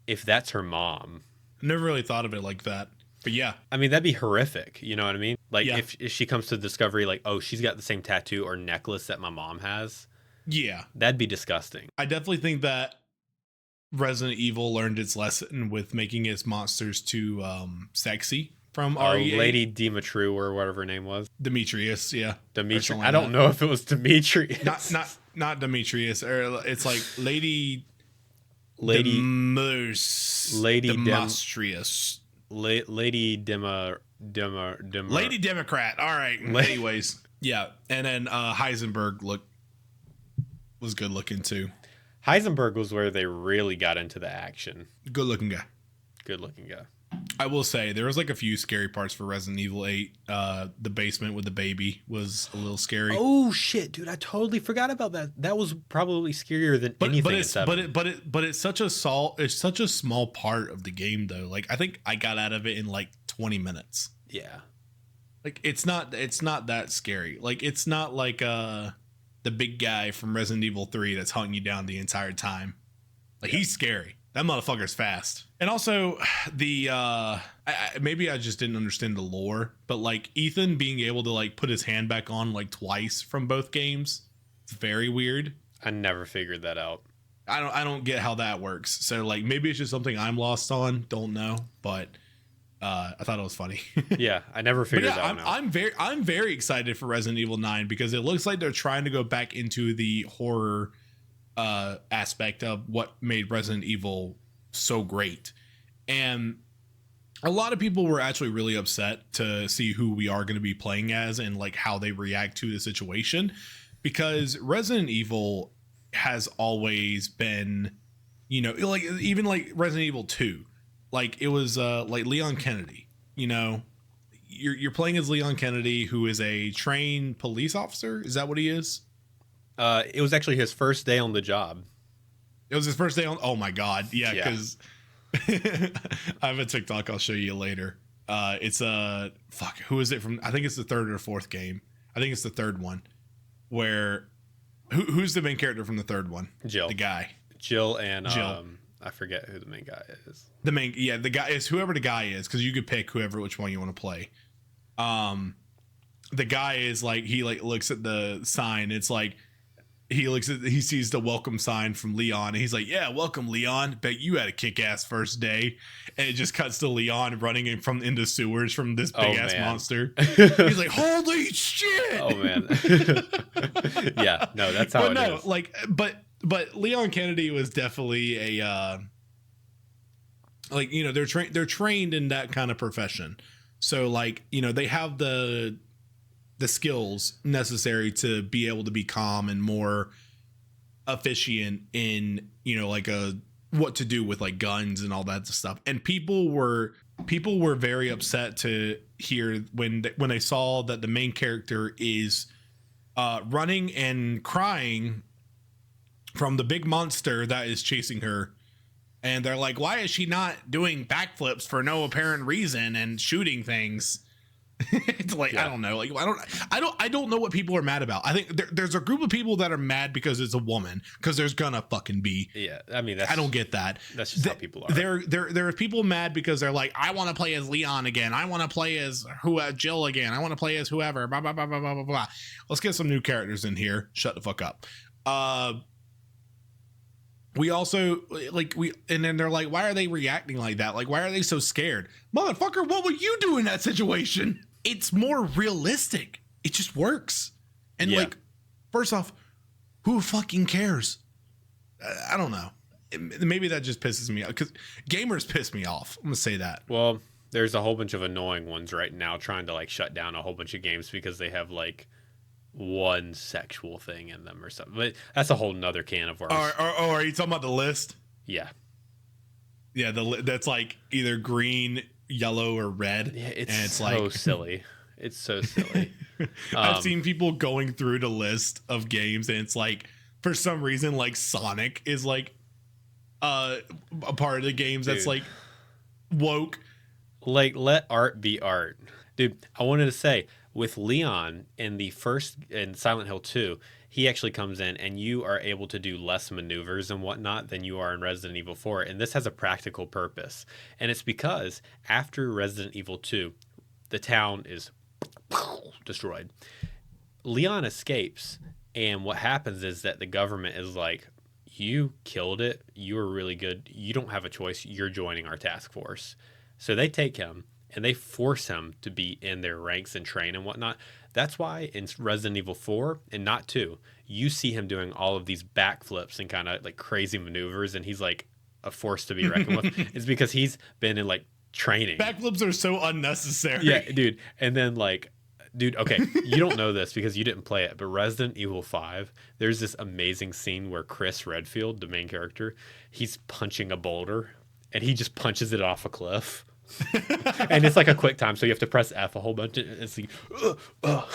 if that's her mom.
Never really thought of it like that, but yeah.
I mean, that'd be horrific. You know what I mean? Like,
yeah.
if she comes to the discovery, like, oh, she's got the same tattoo or necklace that my mom has.
Yeah.
That'd be disgusting.
I definitely think that Resident Evil learned its lesson with making its monsters too sexy from RE8.
Lady Dimitru or whatever her name was.
Demetrius, yeah.
Demetrius. I don't know if it was Demetrius.
Not Demetrius, or it's like Lady
Demetrius. Lady
Democrat. All right. Anyways, yeah. And then Heisenberg was good looking too.
Heisenberg was where they really got into the action.
Good looking guy. I will say there was like a few scary parts for Resident Evil 8. The basement with the baby was a little scary.
Oh shit, dude! I totally forgot about that. That was probably scarier than anything.
But it's such a small part of the game though. Like I think I got out of it in like 20 minutes.
Yeah.
Like it's not that scary. Like it's not like the big guy from Resident Evil 3 that's hunting you down the entire time. Like he's scary. That motherfucker's fast. And also maybe I just didn't understand the lore, but like Ethan being able to like put his hand back on like twice from both games, it's very weird.
I never figured that out.
I don't get how that works. So like maybe it's just something I'm lost on. Don't know, but I thought it was funny.
Yeah, I never figured that out.
I'm very excited for Resident Evil 9 because it looks like they're trying to go back into the horror aspect of what made Resident Evil so great. And a lot of people were actually really upset to see who we are going to be playing as and like how they react to the situation, because Resident Evil has always been, you know, like even like Resident Evil 2, like it was like Leon Kennedy, you know, you're playing as Leon Kennedy, who is a trained police officer. Is that what he is?
It was actually his first day on the job.
It was his first day on. Oh my God. Yeah. Cause I have a TikTok I'll show you later. It's who is it from? I think it's the third or fourth game. I think it's the third one where who's the main character from the third one?
Jill.
The guy.
Jill and I forget who the main guy is.
The guy is whoever the guy is, because you could pick which one you want to play. The guy is like, he like looks at the sign. It's like he sees the welcome sign from Leon, and he's like, yeah, welcome Leon, bet you had a kick-ass first day. And it just cuts to Leon running into sewers from this big ass monster. He's like, holy shit.
Oh man. Yeah, no, that's how it is.
Like but Leon Kennedy was definitely a like, you know, they're trained in that kind of profession, so like, you know, they have the skills necessary to be able to be calm and more efficient in, you know, like what to do with like guns and all that stuff. And people were very upset to hear when they saw that the main character is running and crying from the big monster that is chasing her. And they're like, why is she not doing backflips for no apparent reason and shooting things? It's like, yeah. I don't know. Like, I don't know what people are mad about. I think there's a group of people that are mad because it's a woman, because there's gonna fucking be.
Yeah, I mean,
I don't get that.
That's just how people are.
There are people mad because they're like, I want to play as Leon again. I want to play as Jill again. I want to play as whoever. Blah blah blah blah blah blah blah. Let's get some new characters in here. Shut the fuck up. we also and then they're like, why are they reacting like that? Like, why are they so scared? Motherfucker, what would you do in that situation? It's more realistic. It just works. And like, first off, who fucking cares? I don't know. Maybe that just pisses me off because gamers piss me off. I'm gonna say that.
Well, there's a whole bunch of annoying ones right now trying to like shut down a whole bunch of games because they have like one sexual thing in them or something. But that's a whole nother can of worms.
Are you talking about the list?
Yeah.
Yeah, that's like either green, yellow, or red.
Yeah, it's
so
like, silly. It's so silly.
I've seen people going through the list of games, and it's like, for some reason, like Sonic is like a part of the games that's like woke.
Like, let art be art. Dude, I wanted to say, with Leon in Silent Hill 2, he actually comes in and you are able to do less maneuvers and whatnot than you are in Resident Evil 4. And this has a practical purpose. And it's because after Resident Evil 2, the town is destroyed. Leon escapes. And what happens is that the government is like, you killed it. You were really good. You don't have a choice. You're joining our task force. So they take him and they force him to be in their ranks and train and whatnot. That's why in Resident Evil 4 and not 2, you see him doing all of these backflips and kind of like crazy maneuvers, and he's like a force to be reckoned with. It's because he's been in like training.
Backflips are so unnecessary.
Yeah, dude. And then like, dude, okay, you don't know this because you didn't play it, but Resident Evil 5, there's this amazing scene where Chris Redfield, the main character, he's punching a boulder and he just punches it off a cliff. And it's like a quick time, so you have to press F a whole bunch. It's like, oh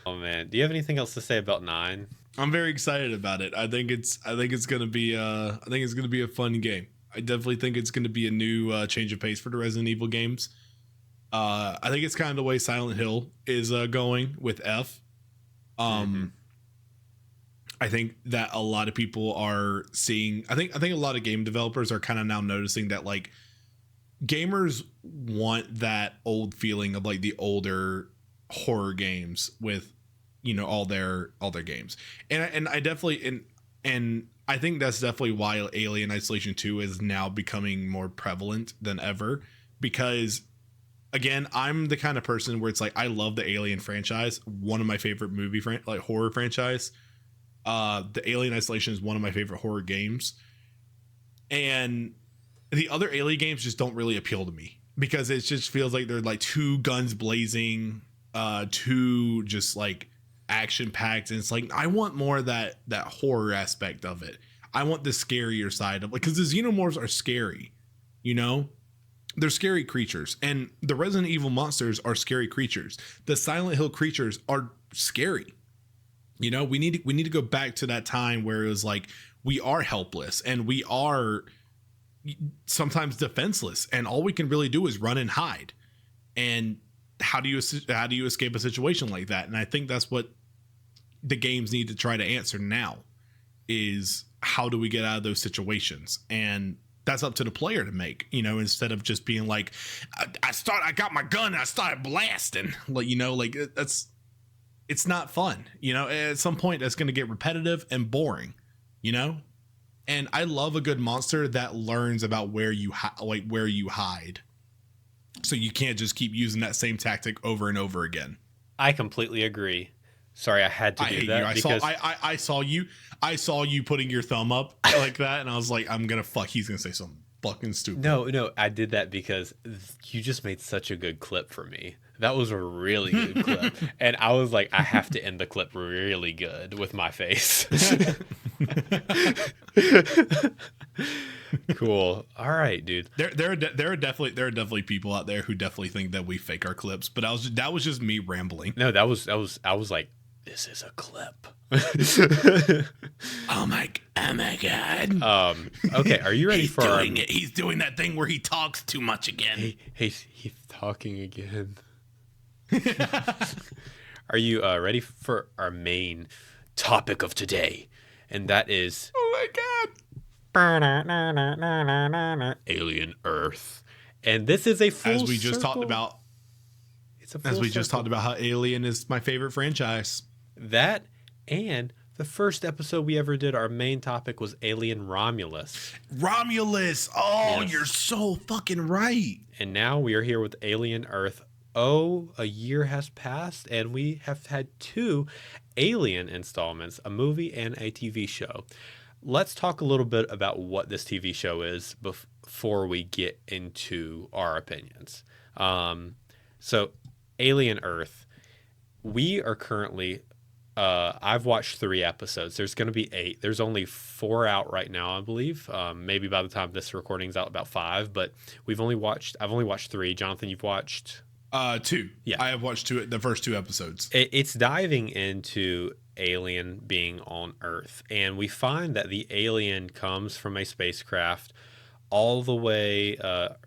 man, do you have anything else to say about 9?
I'm very excited about it. I think it's gonna be a fun game. I definitely think it's gonna be a new change of pace for the Resident Evil games. I think it's kind of the way Silent Hill is going with F. I think that a lot of people are seeing. I think a lot of game developers are kind of now noticing that like gamers want that old feeling of like the older horror games with, you know, all their games. And I definitely and I think that's definitely why Alien Isolation 2 is now becoming more prevalent than ever, because again, I'm the kind of person where it's like I love the Alien franchise, one of my favorite horror franchise. The Alien Isolation is one of my favorite horror games, and the other Alien games just don't really appeal to me because it just feels like they're like too guns blazing, too just like action packed, and it's like I want more of that horror aspect of it. I want the scarier side of, like, because the xenomorphs are scary, you know. They're scary creatures, and the Resident Evil monsters are scary creatures. The Silent Hill creatures are scary. You know, we need to go back to that time where it was like we are helpless and we are sometimes defenseless, and all we can really do is run and hide. And how do you escape a situation like that? And I think that's what the games need to try to answer now, is how do we get out of those situations? And that's up to the player to make, you know, instead of just being like, I got my gun and I started blasting, like, you know, like it's not fun, you know. At some point that's going to get repetitive and boring, you know. And I love a good monster that learns about where you hide, so you can't just keep using that same tactic over and over again.
I completely agree. Sorry, I had to do that because
I saw you putting your thumb up like that, and I was like, he's gonna say something fucking stupid.
No, I did that because you just made such a good clip for me. That was a really good clip. And I was like, I have to end the clip really good with my face. Cool. All right, dude.
There are definitely people out there who definitely think that we fake our clips, but that was just me rambling.
No, I was like, this is a clip.
Oh my god.
Okay, are you ready for
doing it? He's doing that thing where he talks too much again.
He's talking again. Are you ready for our main topic of today? And that is,
oh my
god, Alien Earth. And this is a full
as we just
circle.
talked about.
It's a full
just talked about how Alien is my favorite franchise.
That and The first episode we ever did, our main topic was Alien Romulus.
Romulus. Oh,
Yes.
you're so fucking right.
And now we are here with Alien Earth. Oh, a year has passed, and we have had 2 Alien installments, a movie and a TV show. Let's talk a little bit about what this TV show is before we get into our opinions. So, Alien Earth. We are currently, I've watched 3 episodes. There's going to be 8. There's only 4 out right now, I believe. Maybe by the time this recording's out, about 5. But I've only watched 3. Jonathan, you've watched
2.
Yeah.
I have watched the first 2 episodes.
It's diving into alien being on Earth, and we find that the alien comes from a spacecraft all the way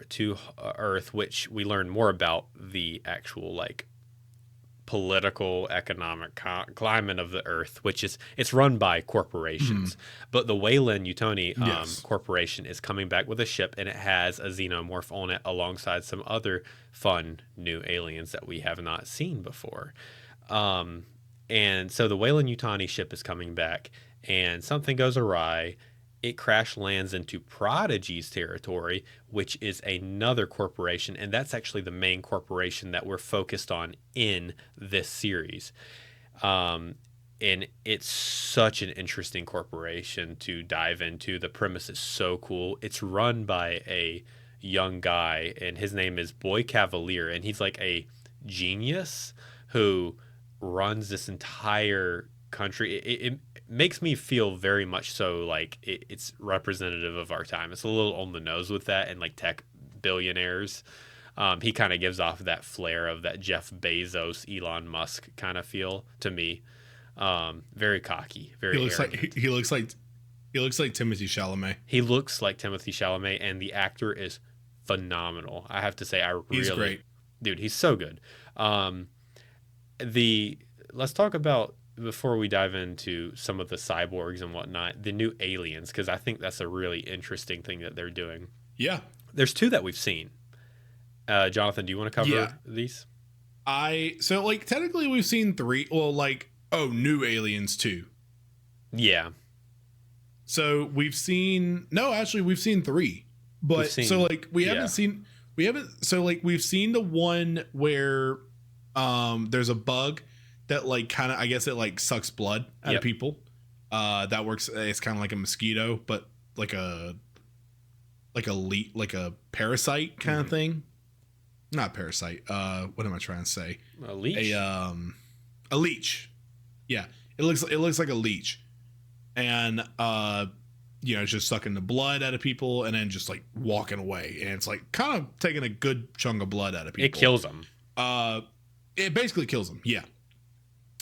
to Earth, which we learn more about the actual like political economic climate of the Earth, which is it's run by corporations. But the Weyland-Yutani
Yes.
corporation is coming back with a ship, and it has a xenomorph on it alongside some other fun new aliens that we have not seen before. And so the Weyland-Yutani ship is coming back, and something goes awry. It crash lands into Prodigy's territory, which is another corporation, and that's actually the main corporation that we're focused on in this series. And it's such an interesting corporation to dive into. The premise is so cool. It's run by a young guy, and his name is Boy Cavalier, and he's like a genius who runs this entire country. It makes me feel very much so like it's representative of our time. It's a little on the nose with that, and like tech billionaires. He kind of gives off that flair of that Jeff Bezos, Elon Musk kind of feel to me. Very cocky, very arrogant.
He looks like Timothée Chalamet.
He looks like Timothée Chalamet, and the actor is phenomenal. I have to say,
He's great.
Dude, he's so good. Let's talk about, before we dive into some of the cyborgs and whatnot, the new aliens, because I think that's a really interesting thing that they're doing.
Yeah.
There's 2 that we've seen. Jonathan, do you want to cover these?
So like technically we've seen 3. Well, like, new aliens too.
Yeah.
So we've seen 3. But we've seen the one where there's a bug that like kind of, I guess it like sucks blood out of people. That works. It's kind of like a mosquito, but like a parasite kind of thing. Not parasite. What am I trying to say?
A leech.
A leech. Yeah, it looks like a leech, and it's just sucking the blood out of people and then just like walking away, and it's like kind of taking a good chunk of blood out of people.
It kills them.
It basically kills them. Yeah.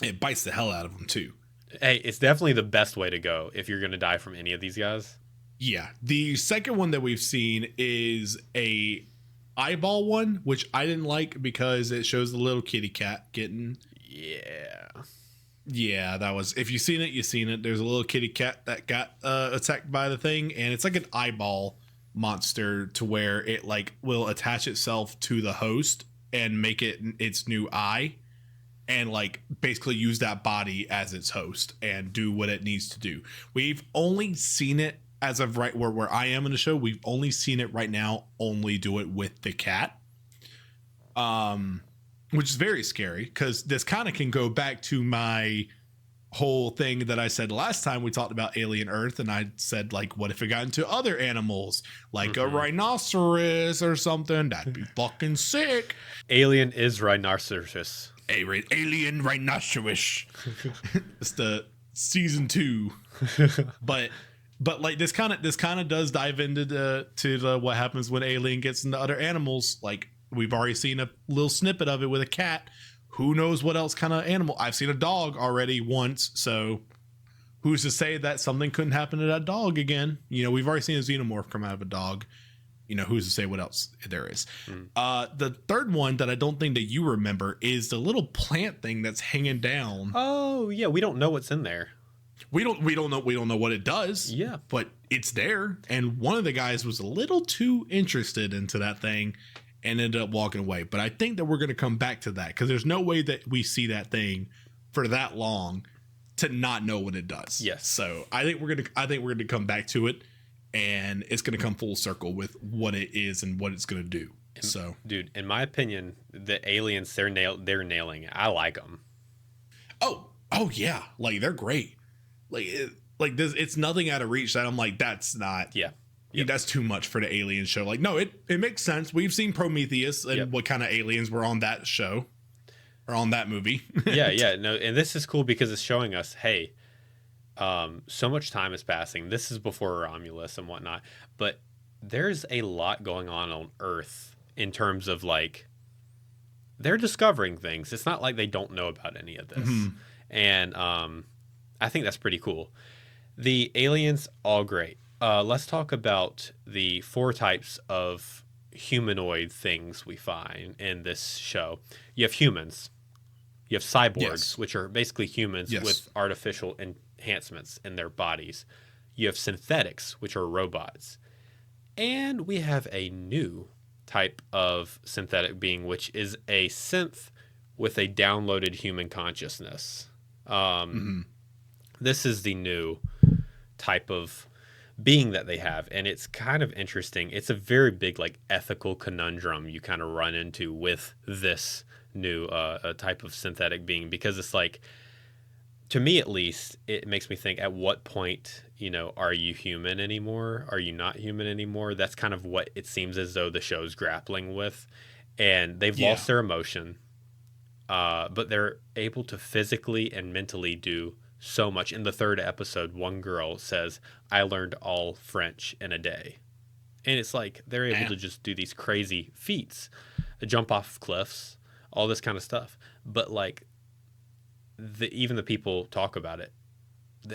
It bites the hell out of them too.
Hey, it's definitely the best way to go if you're going to die from any of these guys.
Yeah. The second one that we've seen is a eyeball one, which I didn't like because it shows the little kitty cat getting. Yeah, that was, if you've seen it, you've seen it. There's a little kitty cat that got attacked by the thing, and it's like an eyeball monster to where it like will attach itself to the host and make it its new eye, and like basically use that body as its host and do what it needs to do. We've only seen it as of right where I am in the show. We've only seen it right now only do it with the cat, which is very scary because this kind of can go back to my whole thing that I said last time we talked about Alien Earth, and I said like, what if it got into other animals like a rhinoceros or something? That'd be fucking sick.
Alien is rhinoceros.
Alien rhinoceros. It's the season 2, but like this kind of does dive into the what happens when Alien gets into other animals. Like we've already seen a little snippet of it with a cat. Who knows what else kind of animal? I've seen a dog already once, so who's to say that something couldn't happen to that dog again? We've already seen a xenomorph come out of a dog. Who's to say what else there is? The third one that I don't think that you remember is the little plant thing that's hanging down.
Oh yeah, we don't know what's in there.
We don't know what it does.
Yeah,
but it's there. And one of the guys was a little too interested into that thing and ended up walking away. But I think that we're going to come back to that because there's no way that we see that thing for that long to not know what it does.
Yes.
So I think we're gonna come back to it, and it's gonna come full circle with what it is and what it's gonna do. So,
dude, in my opinion, the aliens they're nailing it. I like them.
Oh yeah, like they're great. Like this, it's nothing out of reach that I'm like that's not.
Yeah.
That's too much for the alien show. Like, no, it makes sense. We've seen Prometheus and what kind of aliens were on that show or on that movie.
yeah. No, and this is cool because it's showing us, hey, so much time is passing. This is before Romulus and whatnot, but there's a lot going on Earth in terms of like they're discovering things. It's not like they don't know about any of this, and I think that's pretty cool. The aliens, all great. Let's talk about the 4 types of humanoid things we find in this show. You have humans. You have cyborgs, which are basically humans with artificial enhancements in their bodies. You have synthetics, which are robots. And we have a new type of synthetic being, which is a synth with a downloaded human consciousness. This is the new type of being that they have, and it's kind of interesting. It's a very big like ethical conundrum you kind of run into with this new type of synthetic being, because it's like, to me at least, it makes me think, at what point, are you human anymore? Are you not human anymore? That's kind of what it seems as though the show's grappling with, and they've lost their emotion, but they're able to physically and mentally do so much. In the 3rd episode, one girl says, I learned all French in a day. And it's like they're able to just do these crazy feats, jump off cliffs, all this kind of stuff. But like even the people talk about it.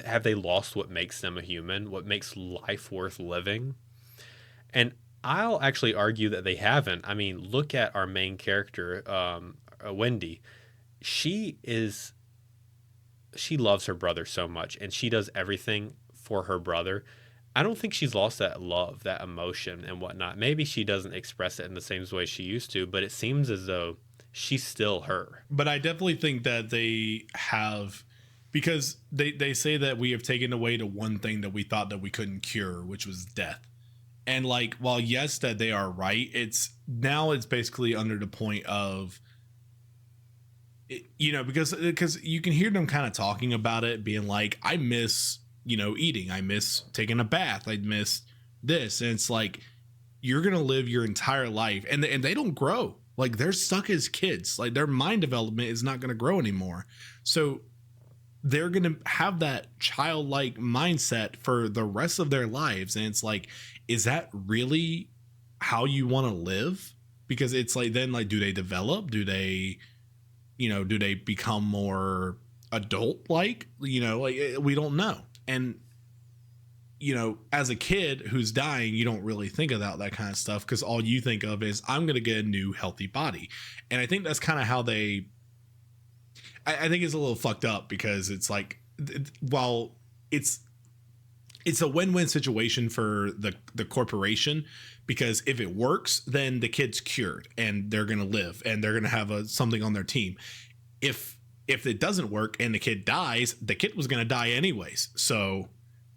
Have they lost what makes them a human? What makes life worth living? And I'll actually argue that they haven't. I mean, look at our main character, Wendy. She loves her brother so much, and she does everything for her brother. I don't think she's lost that love, that emotion and whatnot. Maybe she doesn't express it in the same way she used to, but it seems as though she's still her.
But I definitely think that they have, because they say that we have taken away the one thing that we thought that we couldn't cure, which was death. And like, while yes, that they are right, it's basically under the point of, because you can hear them kind of talking about it, being like, I miss, eating. I miss taking a bath. I miss this. And it's like, you're going to live your entire life and they don't grow. Like, they're stuck as kids. Like, their mind development is not going to grow anymore. So they're going to have that childlike mindset for the rest of their lives. And it's like, is that really how you want to live? Because it's like, then like, do they develop? Do they become more adult like, like, we don't know. And, as a kid who's dying, you don't really think about that kind of stuff, because all you think of is, I'm going to get a new healthy body. And I think that's kind of how I think it's a little fucked up, because it's like, while it's a win-win situation for the corporation, because if it works, then the kid's cured and they're going to live and they're going to have something on their team. If it doesn't work and the kid dies, the kid was going to die anyways. So,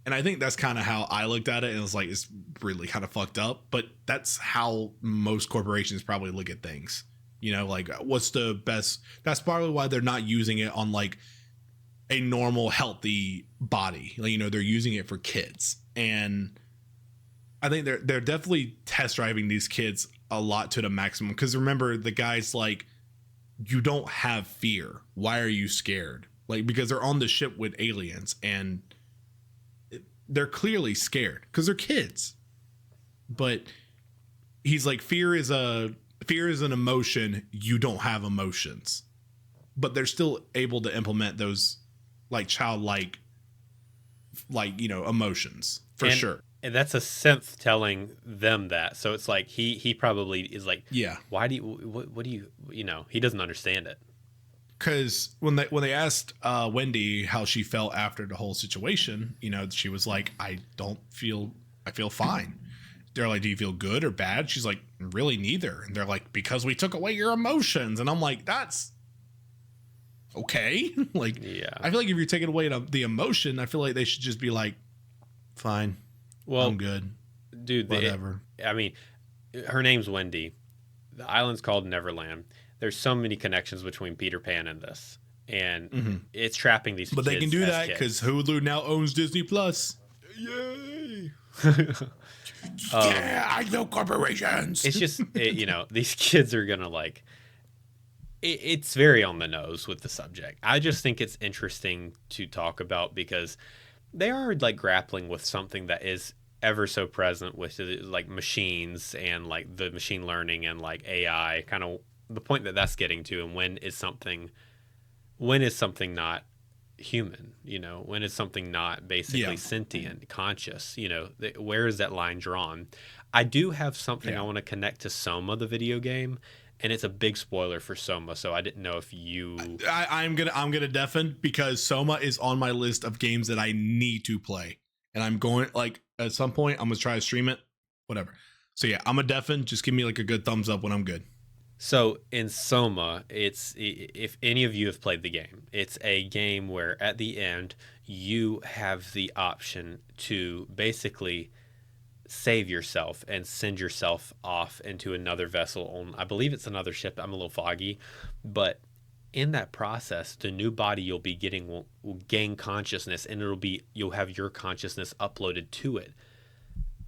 and I think that's kind of how I looked at it. And it was like, it's really kind of fucked up, but that's how most corporations probably look at things. Like, what's the best? That's probably why they're not using it on like a normal, healthy body. Like, they're using it for kids. And I think they're definitely test driving these kids a lot to the maximum. Because remember, the guy's like, you don't have fear. Why are you scared? Like, because they're on the ship with aliens and they're clearly scared because they're kids. But he's like, fear is an emotion. You don't have emotions. But they're still able to implement those like childlike, like, emotions for sure.
And that's a synth telling them that. So it's like he probably is like,
yeah,
why do you, what do you, he doesn't understand it.
Because when they asked Wendy how she felt after the whole situation, she was like, I feel fine. They're like, do you feel good or bad? She's like, really neither. And they're like, because we took away your emotions. And I'm like, okay. Like,
Yeah.
I feel like if you're taking away the emotion, I feel like they should just be like, fine,
Well,
I'm good,
dude,
whatever.
I mean, her name's Wendy. The island's called Neverland. There's so many connections between Peter Pan and this, and it's trapping these
But
kids.
they can do
as
that because Hulu now owns Disney Plus. Yay! Yeah, I know corporations.
It's just, these kids are gonna like. It's very on the nose with the subject. I just think it's interesting to talk about because they are like grappling with something that is ever so present with like machines and like the machine learning and like AI, kind of the point that that's getting to, and when is something not human, when is something not basically sentient, conscious, where is that line drawn? I do have something I want to connect to Soma, the video game, and it's a big spoiler for Soma, so I didn't know if you.
I'm gonna deafen because Soma is on my list of games that I need to play, and I'm going like at some point I'm gonna try to stream it, whatever. So yeah, I'm a deafen. Just give me like a good thumbs up when I'm good.
So in Soma, it's, if any of you have played the game, it's a game where at the end you have the option to basically save yourself and send yourself off into another vessel on, I believe it's another ship. I'm a little foggy, but in that process, the new body you'll be getting will gain consciousness, and you'll have your consciousness uploaded to it.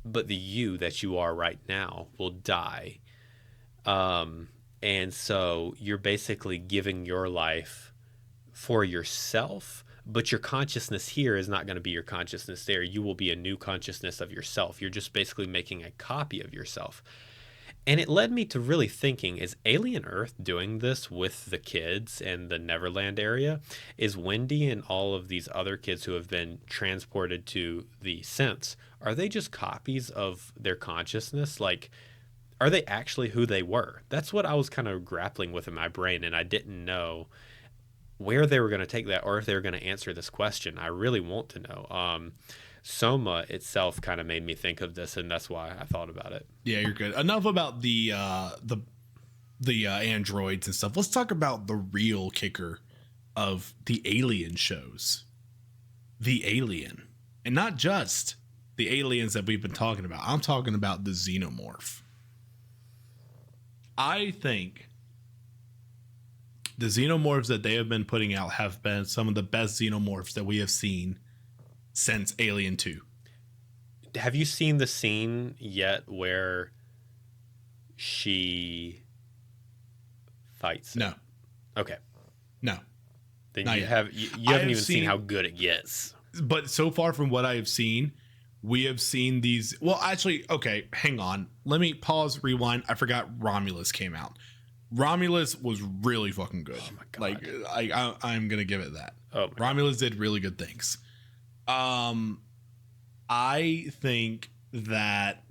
But the you that you are right now will die. And so you're basically giving your life for yourself, but your consciousness here is not going to be your consciousness there. You will be a new consciousness of yourself. You're just basically making a copy of yourself. And it led me to really thinking, is Alien Earth doing this with the kids in the Neverland area? Is Wendy and all of these other kids who have been transported to the Sense, are they just copies of their consciousness? Like, are they actually who they were? That's what I was kind of grappling with in my brain, and I didn't know where they were going to take that or if they were going to answer this question. I really want to know. Soma itself kind of made me think of this, and that's why I thought about it.
Yeah, you're good. Enough about the androids and stuff. Let's talk about the real kicker of the Alien shows. The Alien. And not just the aliens that we've been talking about. I'm talking about the xenomorph. I think the xenomorphs that they have been putting out have been some of the best xenomorphs that we have seen since Alien 2.
Have you seen the scene yet where she fights?
No.
Okay.
No.
Then you haven't even seen how good it gets.
But so far from what I have seen, we have seen these. Well, actually, okay, hang on. Let me pause, rewind. I forgot Romulus came out. Romulus was really fucking good.
Oh my God.
Like, I'm gonna give it that.
Oh,
Romulus did really good things. I think that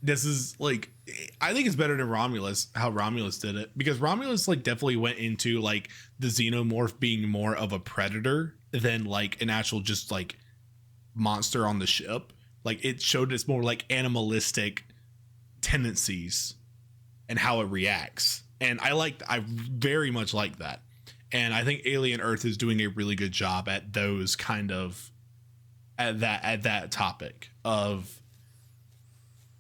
this is like, I think it's better than Romulus, how Romulus did it, because Romulus like definitely went into like the xenomorph being more of a predator than like an actual just like monster on the ship. Like it showed its more like animalistic tendencies and how it reacts, and I very much like that. And I think Alien Earth is doing a really good job at those kind of at that topic of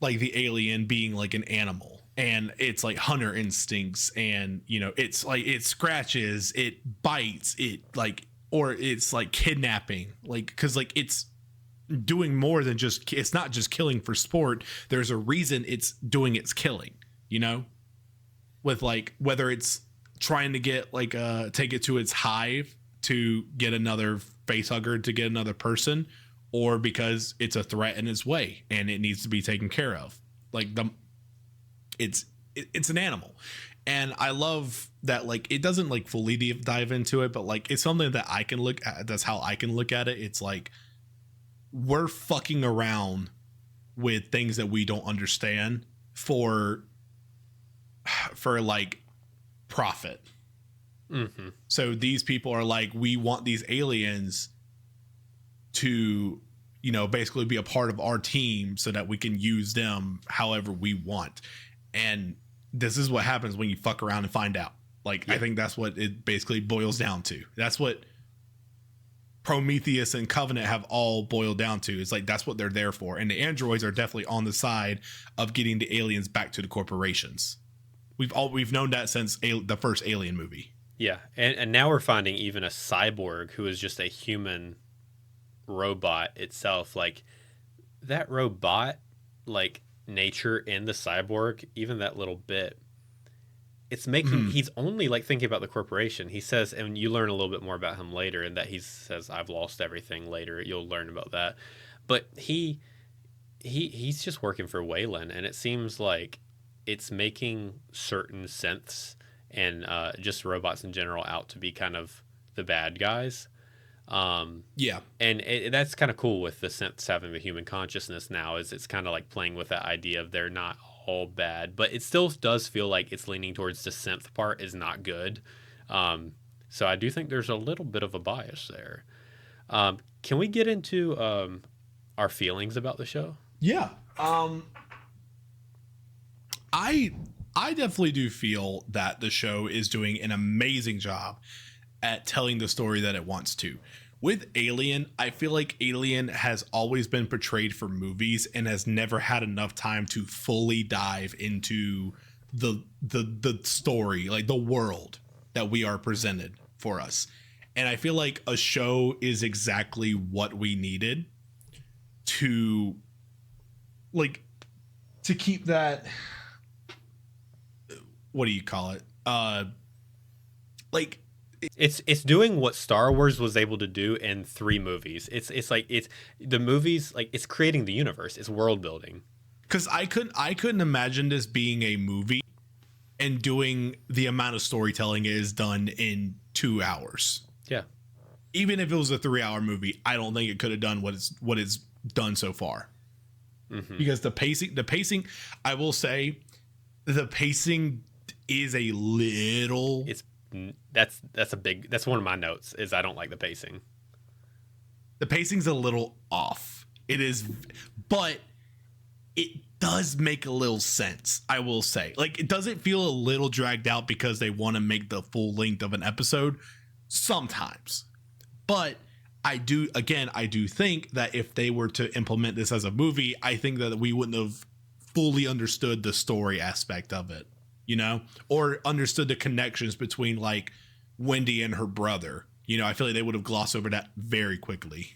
like the alien being like an animal, and it's like hunter instincts, and it's like it scratches, it bites, it like, or it's like kidnapping, like because like it's doing more than just, it's not just killing for sport. There's a reason it's doing its killing, with like whether it's trying to get like take it to its hive to get another face hugger, to get another person, or because it's a threat in its way and it needs to be taken care of. Like it's an animal. And I love that, like, it doesn't like fully dive into it, but like it's something that I can look at. That's how I can look at it. It's like we're fucking around with things that we don't understand for like profit.
Mm-hmm.
So these people are like, we want these aliens to, basically be a part of our team so that we can use them however we want. And this is what happens when you fuck around and find out. Like,
Yeah.
I think that's what it basically boils down to. That's what Prometheus and Covenant have all boiled down to. It's like that's what they're there for. And the androids are definitely on the side of getting the aliens back to the corporations. We've known that since the first Alien movie.
Yeah, and now we're finding even a cyborg who is just a human robot itself. Like that robot, like nature in the cyborg, even that little bit, it's making he's only like thinking about the corporation. He says, and you learn a little bit more about him later, and that he says, "I've lost everything." Later, you'll learn about that. But he's just working for Wayland, and it seems like it's making certain synths and just robots in general out to be kind of the bad guys.
Yeah.
And that's kind of cool with the synths having the human consciousness now, is it's kind of like playing with that idea of they're not all bad, but it still does feel like it's leaning towards the synth part is not good. So I do think there's a little bit of a bias there. Can we get into our feelings about the show?
Yeah. I definitely do feel that the show is doing an amazing job at telling the story that it wants to. With Alien, I feel like Alien has always been portrayed for movies and has never had enough time to fully dive into the story, like the world that we are presented for us. And I feel like a show is exactly what we needed to keep that, what do you call it?
It's doing what Star Wars was able to do in 3 movies. It's like it's the movies, like it's creating the universe, it's world building.
Because I couldn't imagine this being a movie and doing the amount of storytelling it is done in 2 hours.
Yeah.
Even if it was a 3-hour movie, I don't think it could have done what it's done so far. Mm-hmm. Because the pacing, I will say, the pacing is a little.
That's one of my notes, is I don't like the pacing.
The pacing's a little off. It is, but it does make a little sense, I will say. Like, it doesn't feel a little dragged out because they want to make the full length of an episode sometimes. But I do think that if they were to implement this as a movie, I think that we wouldn't have fully understood the story aspect of it, you know, or understood the connections between like Wendy and her brother. You know, I feel like they would have glossed over that very quickly.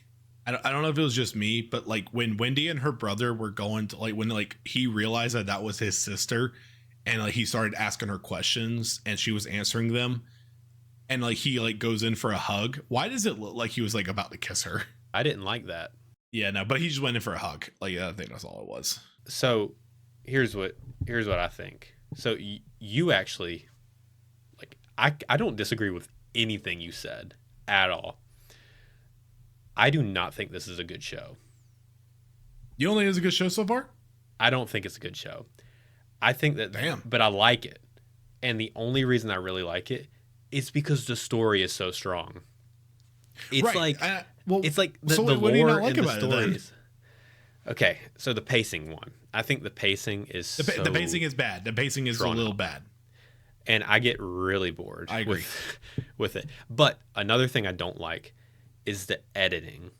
I don't know if it was just me, but like when Wendy and her brother were going to, like, when like he realized that was his sister, and like he started asking her questions and she was answering them, and like he like goes in for a hug. Why does it look like he was like about to kiss her?
I didn't like that.
Yeah, no, but he just went in for a hug. Like, I think that's all it was.
So here's what I think. So you actually, like, I don't disagree with anything you said at all. I do not think this is a good show.
You don't think it's a good show so far?
I don't think it's a good show. I think that,
damn,
but I like it. And the only reason I really like it is because the story is so strong. It's
right.
It's like the
what do you
lore
not like
and the
about it,
stories. Okay, so the pacing one. I think the pacing is
the pacing is bad. The pacing is a little bad.
And I get really bored.
I agree
with it. But another thing I don't like is the editing.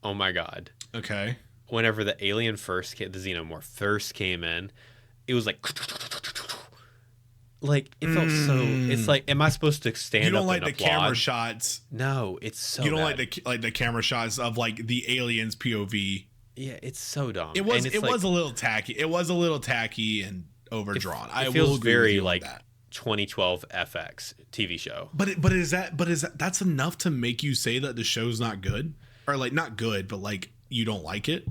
Oh my God.
Okay.
Whenever the alien the xenomorph first came in, it was like it felt so. It's like, am I supposed to stand up? You don't
like
the
applaud? Camera shots?
No, it's so.
You don't
bad.
like the camera shots of like the aliens POV?
Yeah, it's so dumb.
It was a little tacky. It was a little tacky and overdrawn.
It feels very like that 2012 FX TV show.
But is that's enough to make you say that the show's not good, or like not good, but like you don't like it?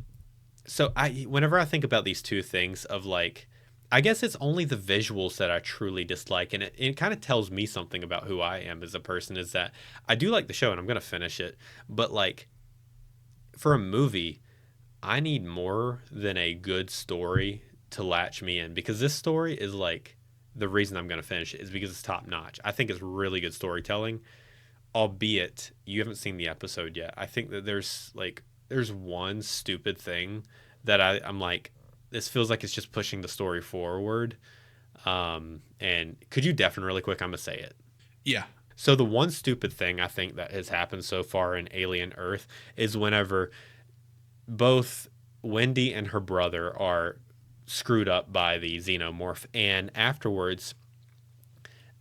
So whenever I think about these two things of like, I guess it's only the visuals that I truly dislike, and it kind of tells me something about who I am as a person, is that I do like the show and I'm going to finish it, but like for a movie, I need more than a good story to latch me in, because this story is like the reason I'm going to finish it is because it's top notch. I think it's really good storytelling, albeit you haven't seen the episode yet. I think that there's one stupid thing that I'm like, this feels like it's just pushing the story forward. And could you deafen really quick? I'm gonna say it.
Yeah.
So the one stupid thing I think that has happened so far in Alien Earth is whenever both Wendy and her brother are screwed up by the xenomorph, and afterwards,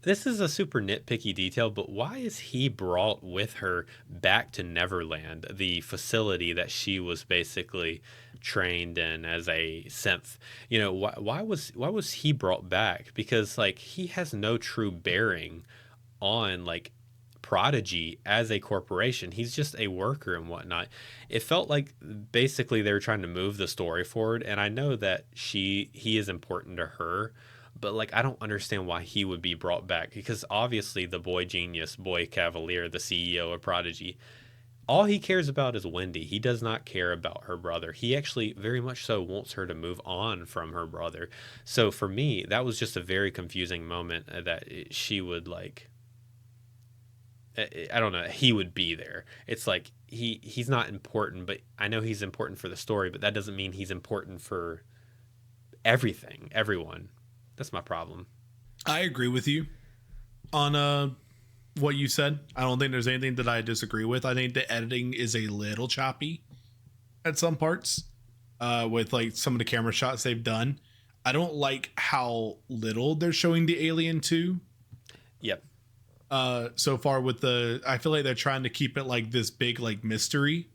this is a super nitpicky detail, but why is he brought with her back to Neverland, the facility that she was basically trained in as a synth? You know, why was he brought back? Because like he has no true bearing on like Prodigy as a corporation. He's just a worker and whatnot. It felt like basically they were trying to move the story forward, and I know that he is important to her, but like I don't understand why he would be brought back, because obviously the boy genius, boy cavalier, the CEO of Prodigy, all he cares about is Wendy. He does not care about her brother. He actually very much so wants her to move on from her brother. So for me, that was just a very confusing moment, that she would like, I don't know, he would be there. It's like he's not important, but I know he's important for the story, but that doesn't mean he's important for everything, everyone. That's my problem.
I agree with you on what you said. I don't think there's anything that I disagree with. I think the editing is a little choppy at some parts, with like some of the camera shots they've done. I don't like how little they're showing the alien too.
Yep.
So far with I feel like they're trying to keep it like this big like mystery,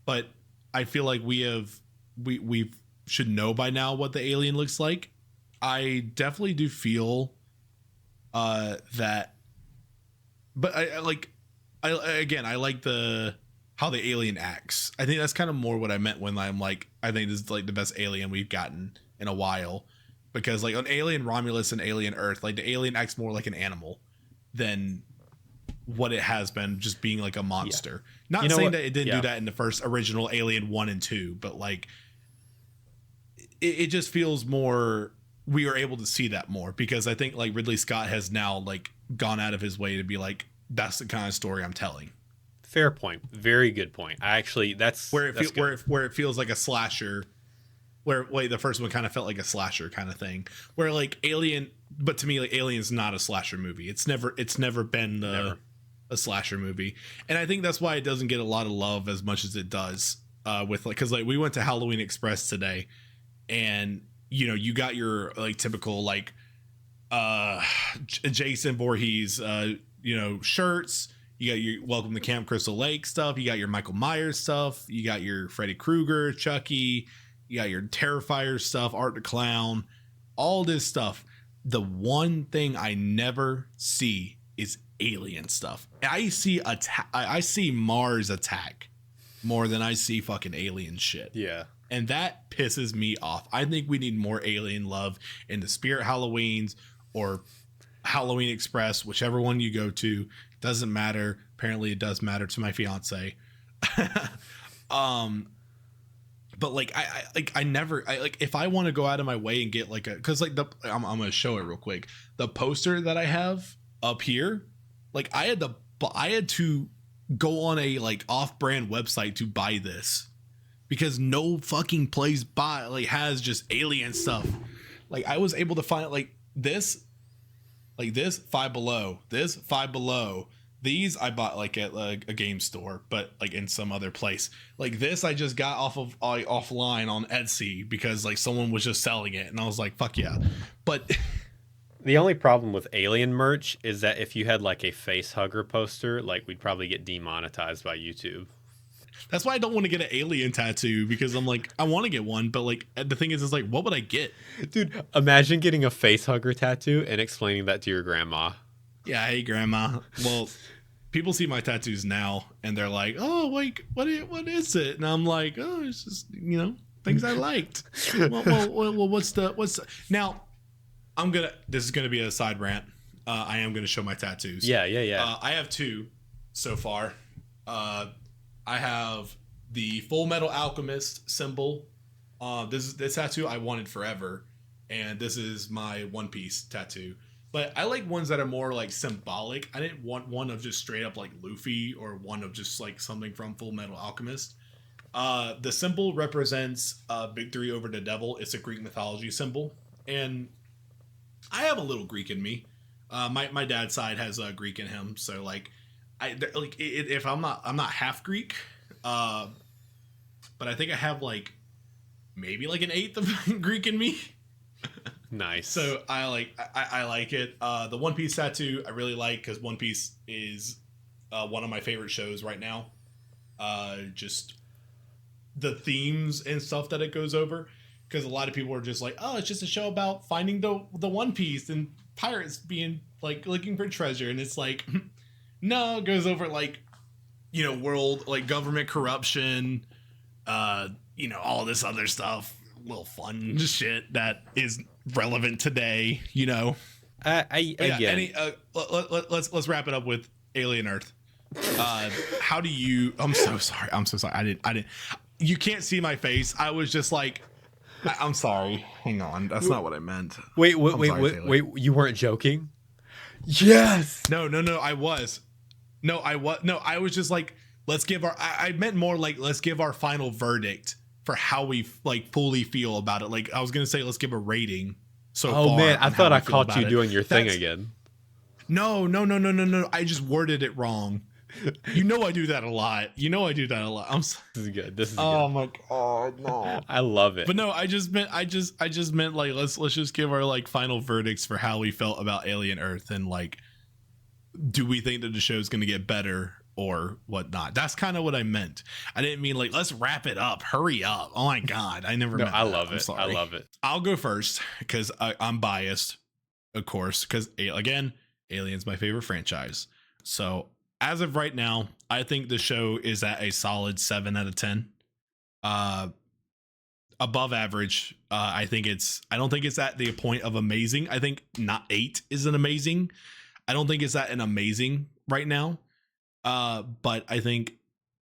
but I feel like we should know by now what the alien looks like. I definitely do feel that, but I like, I like how the alien acts. I think that's kind of more what I meant when I'm like, I think this is like the best alien we've gotten in a while, because like on Alien Romulus and Alien Earth, like the alien acts more like an animal than what it has been just being like a monster. Yeah. Not saying that it didn't do that in the first original Alien 1 and 2, but like it just feels more, we are able to see that more, because I think like Ridley Scott has now like gone out of his way to be like, that's the kind of story I'm telling.
Fair point. Very good point. I actually,
where it feels like a slasher, where the first one kind of felt like a slasher kind of thing, where like Alien, but to me like Alien's not a slasher movie. It's never been a slasher movie, and I think that's why it doesn't get a lot of love as much as it does, with like, because like we went to Halloween Express today, and you know, you got your like typical like Jason Voorhees shirts. You got your Welcome to Camp Crystal Lake stuff. You got your Michael Myers stuff. You got your Freddy Krueger, Chucky. You got your Terrifier stuff, Art the Clown, all this stuff. The one thing I never see is alien stuff. I see Mars Attack more than I see fucking alien shit.
Yeah.
And that pisses me off. I think we need more alien love in the Spirit Halloweens or Halloween Express, whichever one you go to. Doesn't matter. Apparently it does matter to my fiance. But like I never if I want to go out of my way and get like because like I'm gonna show it real quick. The poster that I have up here, like I had to go on a like off-brand website to buy this, because no fucking place has just alien stuff. Like I was able to find like this Five Below, this Five Below. These I bought like at like a game store, but like in some other place. Like this I just got offline on Etsy because like someone was just selling it, and I was like, fuck yeah. But
the only problem with alien merch is that if you had like a face hugger poster, like we'd probably get demonetized by YouTube.
That's why I don't want to get an alien tattoo, because I'm like, I want to get one, but like the thing is like, what would I get?
Dude, imagine getting a face hugger tattoo and explaining that to your grandma.
Yeah, hey grandma. Well, people see my tattoos now and they're like, oh, like what is it? And I'm like, oh, it's just, you know, things I liked. well, what's the now? This is gonna be a side rant. I am gonna show my tattoos.
Yeah.
I have two so far. I have the Full Metal Alchemist symbol. This tattoo I wanted forever, and this is my One Piece tattoo. But I like ones that are more like symbolic. I didn't want one of just straight up like Luffy, or one of just like something from Full Metal Alchemist. The symbol represents victory over the devil. It's a Greek mythology symbol, and I have a little Greek in me. My dad's side has Greek in him, so like if I'm not half Greek, but I think I have like maybe like an eighth of Greek in me.
Nice.
So I like it. The One Piece tattoo I really like because One Piece is one of my favorite shows right now. Just the themes and stuff that it goes over, because a lot of people are just like, oh, it's just a show about finding the One Piece and pirates being like looking for treasure, and it's like, no, it goes over like, you know, world like government corruption, you know, all this other stuff, little fun shit that is relevant today, you know.
Again,
Let's wrap it up with Alien Earth. How do you? I'm so sorry. I didn't. You can't see my face. I was just like, I'm sorry. Hang on. That's not what I meant.
Wait. You weren't joking? Yes.
No. I was. No, I was just like, let's give our. I meant more like, let's give our final verdict for how we like fully feel about it. Like I was gonna say, let's give a rating. So
oh
far
man, I thought I caught you
it.
doing your thing again.
No. I just worded it wrong. You know I do that a lot. This
is good.
Oh my god, no.
I love it.
But no, I just meant like let's just give our like final verdicts for how we felt about Alien Earth, and like, do we think that the show's gonna get better or whatnot? That's kind of what I meant. I didn't mean like, let's wrap it up. Hurry up. Oh my god, I never meant
I
that.
love it.
Sorry.
I love it.
I'll go first because I'm biased, of course, because again, Alien's my favorite franchise. So as of right now, I think the show is at a solid 7 out of 10. Above average. I don't think it's at the point of amazing. I think not 8 is an amazing. I don't think it's at an amazing right now. But I think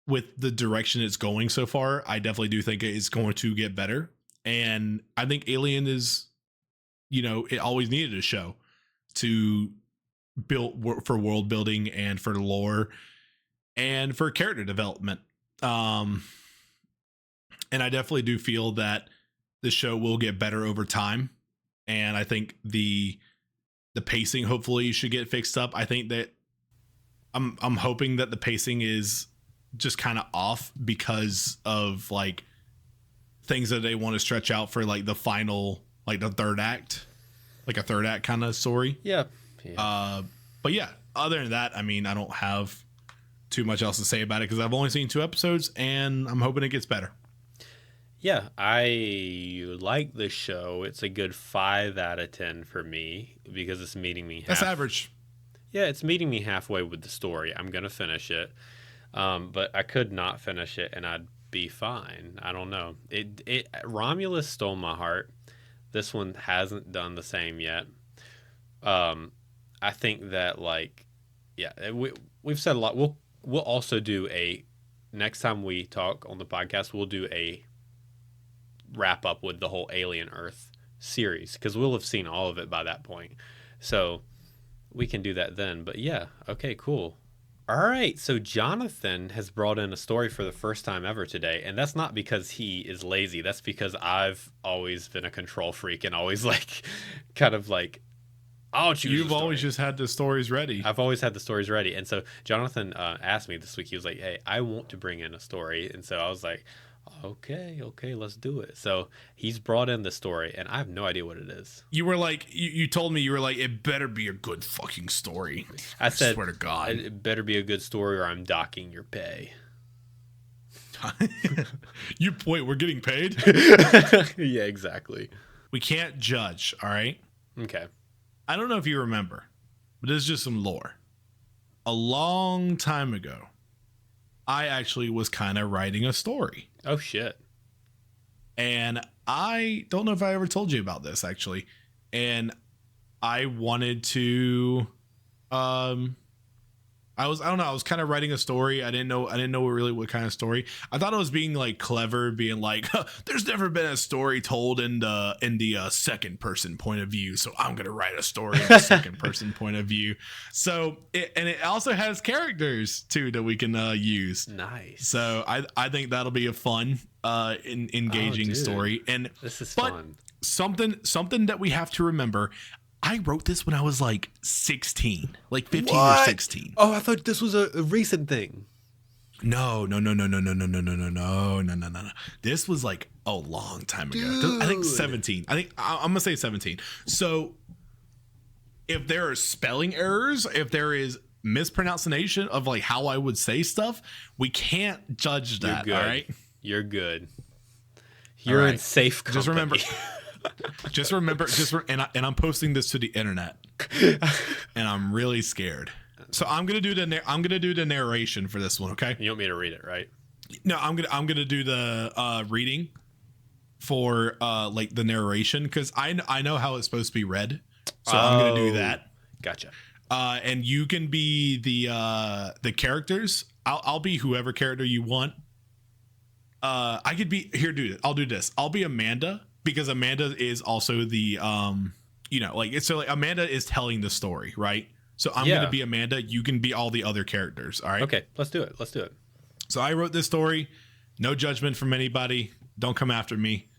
with the direction it's going so far, I definitely do think it's going to get better. And I think Alien is, you know, it always needed a show to build for world building and for lore and for character development. And I definitely do feel that the show will get better over time. And I think the pacing hopefully should get fixed up. I think that I'm hoping that the pacing is just kind of off because of like things that they want to stretch out for like the final, like the third act, like a third act kind of story.
Yeah.
But yeah, other than that, I mean, I don't have too much else to say about it because I've only seen 2 episodes and I'm hoping it gets better.
Yeah, I like the show. It's a good 5 out of 10 for me because it's meeting me.
That's average.
Yeah, it's meeting me halfway with the story. I'm going to finish it. But I could not finish it and I'd be fine. I don't know. Romulus stole my heart. This one hasn't done the same yet. I think that like, yeah, we've said a lot. We'll also do next time we talk on the podcast, we'll do a wrap up with the whole Alien Earth series because we'll have seen all of it by that point. So we can do that then. But yeah, okay, cool. All right, so Jonathan has brought in a story for the first time ever today, and that's not because he is lazy. That's because I've always been a control freak and always like kind of like, I'll choose.
You've always just had the stories ready.
I've always had the stories ready. And so Jonathan asked me this week, he was like, hey, I want to bring in a story. And so I was like, okay, let's do it. So he's brought in the story, and I have no idea what it is.
You were like, you told me, you were like, it better be a good fucking story.
I said,
swear to God.
It better be a good story or I'm docking your pay.
Wait, we're getting paid?
Yeah, exactly.
We can't judge, all right?
Okay.
I don't know if you remember, but this is just some lore. A long time ago, I actually was kind of writing a story.
Oh, shit.
And I don't know if I ever told you about this, actually. And I wanted to, I was kind of writing a story. I didn't know really what kind of story. I thought I was being like clever, being like, there's never been a story told in the second person point of view. So I'm going to write a story in the second person point of view. So it also has characters too that we can use.
Nice.
So I think that'll be a fun, engaging story. And
this is fun.
Something that we have to remember. I wrote this when I was like 16, like 15
What?
or 16.
Oh, I thought this was a recent thing.
No. This was like a long time ago.
Dude.
I think 17. I'm gonna say 17. So if there are spelling errors, if there is mispronunciation of like how I would say stuff, we can't judge that.
You're good.
All right.
You're good. You're in safe company.
Just remember, and I'm posting this to the internet, and I'm really scared. So I'm gonna do the narration for this one. Okay.
You want me to read it, right?
No, I'm gonna do the reading for like the narration, because I know how it's supposed to be read, so I'm gonna do that.
Gotcha.
And you can be the characters. I'll be whoever character you want. I could be here. I'll do this. I'll be Amanda, because Amanda is also the like Amanda is telling the story, right? So I'm gonna be Amanda. You can be all the other characters. All right.
Okay, let's do it.
So I wrote this story. No judgment from anybody. Don't come after me.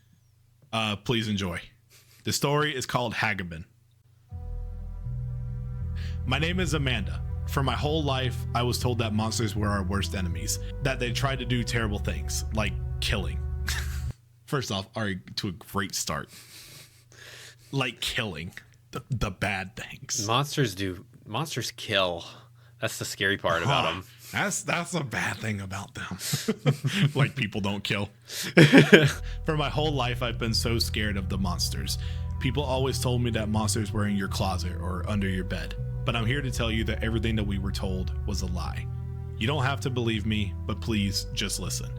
Please enjoy. The story is called Hagabin. My name is Amanda. For my whole life, I was told that monsters were our worst enemies, that they tried to do terrible things, like killing. First off, to a great start. Like killing. The bad things.
Monsters kill. That's the scary part about them.
That's a bad thing about them. Like, people don't kill. For my whole life, I've been so scared of the monsters. People always told me that monsters were in your closet or under your bed. But I'm here to tell you that everything that we were told was a lie. You don't have to believe me, but please just listen.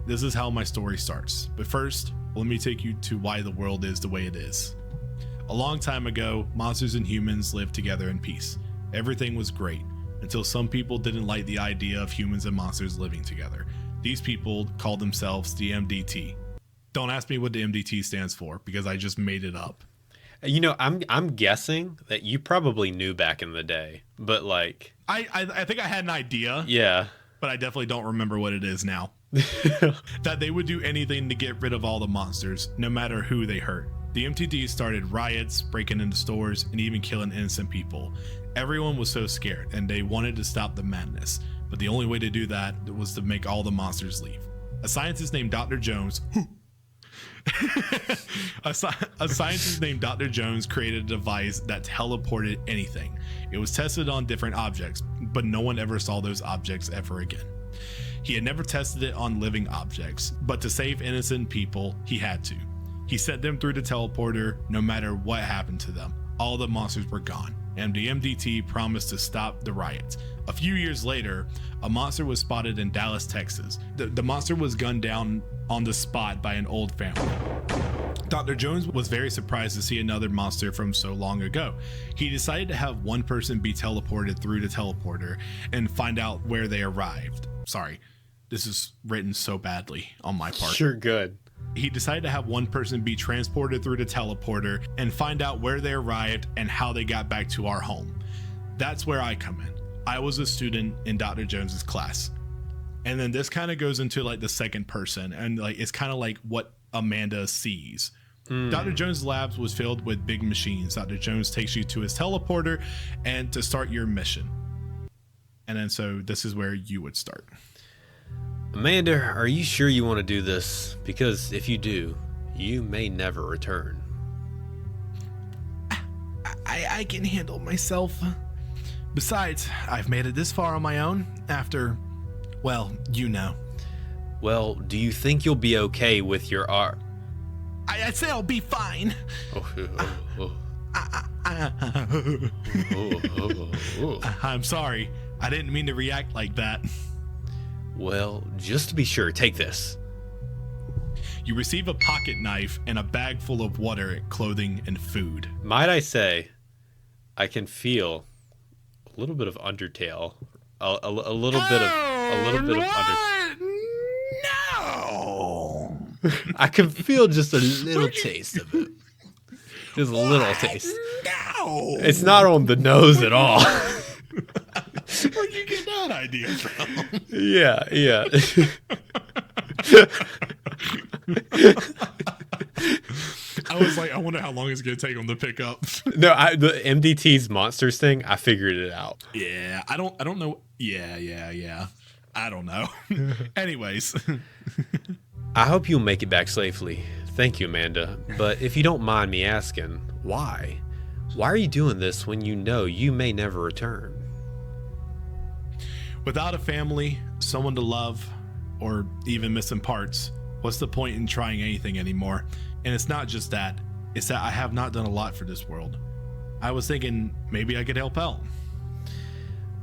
This is how my story starts. But first, let me take you to why the world is the way it is. A long time ago, monsters and humans lived together in peace. Everything was great, until some people didn't like the idea of humans and monsters living together. These people called themselves the MDT. Don't ask me what the MDT stands for, because I just made it up.
You know, I'm guessing that you probably knew back in the day, but like
I think I had an idea.
Yeah.
But I definitely don't remember what it is now. That they would do anything to get rid of all the monsters, no matter who they hurt. The MTD started riots, breaking into stores, and even killing innocent people. Everyone was so scared, and they wanted to stop the madness. But the only way to do that was to make all the monsters leave. A scientist named Dr. Jones... a scientist named Dr. Jones created a device that teleported anything. It was tested on different objects, but no one ever saw those objects ever again. He had never tested it on living objects, but to save innocent people, he had to. He sent them through the teleporter no matter what happened to them. All the monsters were gone, and the MDT promised to stop the riots. A few years later, a monster was spotted in Dallas, Texas. The monster was gunned down on the spot by an old family. Dr. Jones was very surprised to see another monster from so long ago. He decided to have one person be teleported through the teleporter and find out where they arrived. Sorry, this is written so badly on my part.
Sure, good.
He decided to have one person be transported through the teleporter and find out where they arrived and how they got back to our home. That's where I come in. I was a student in Dr. Jones's class. And then this kind of goes into like the second person, and like it's kind of like what Amanda sees. Dr. Jones' labs was filled with big machines. Dr. Jones takes you to his teleporter and to start your mission. And then so this is where you would start.
Amanda, are you sure you want to do this? Because if you do, you may never return.
I can handle myself. Besides, I've made it this far on my own after, well, you know.
Well, do you think you'll be okay with your art?
I'd say I'll be fine. I'm sorry. I didn't mean to react like that.
Well, just to be sure, take this.
You receive a pocket knife and a bag full of water, clothing, and food.
Might I say, I can feel a little bit of Undertale. A little bit of Undertale.
No.
I can feel just a little taste of it. Just a little taste.
No.
It's not on the nose at all.
Where'd you get that idea from?
Yeah.
I was like, I wonder how long it's gonna take them to pick up.
No, the MDT's monsters thing, I figured it out.
Yeah, I don't know. Yeah. I don't know. Anyways.
I hope you'll make it back safely. Thank you, Amanda. But if you don't mind me asking, why? Why are you doing this when you know you may never return?
Without a family, someone to love, or even missing parts, what's the point in trying anything anymore? And it's not just that. It's that I have not done a lot for this world. I was thinking maybe I could help out.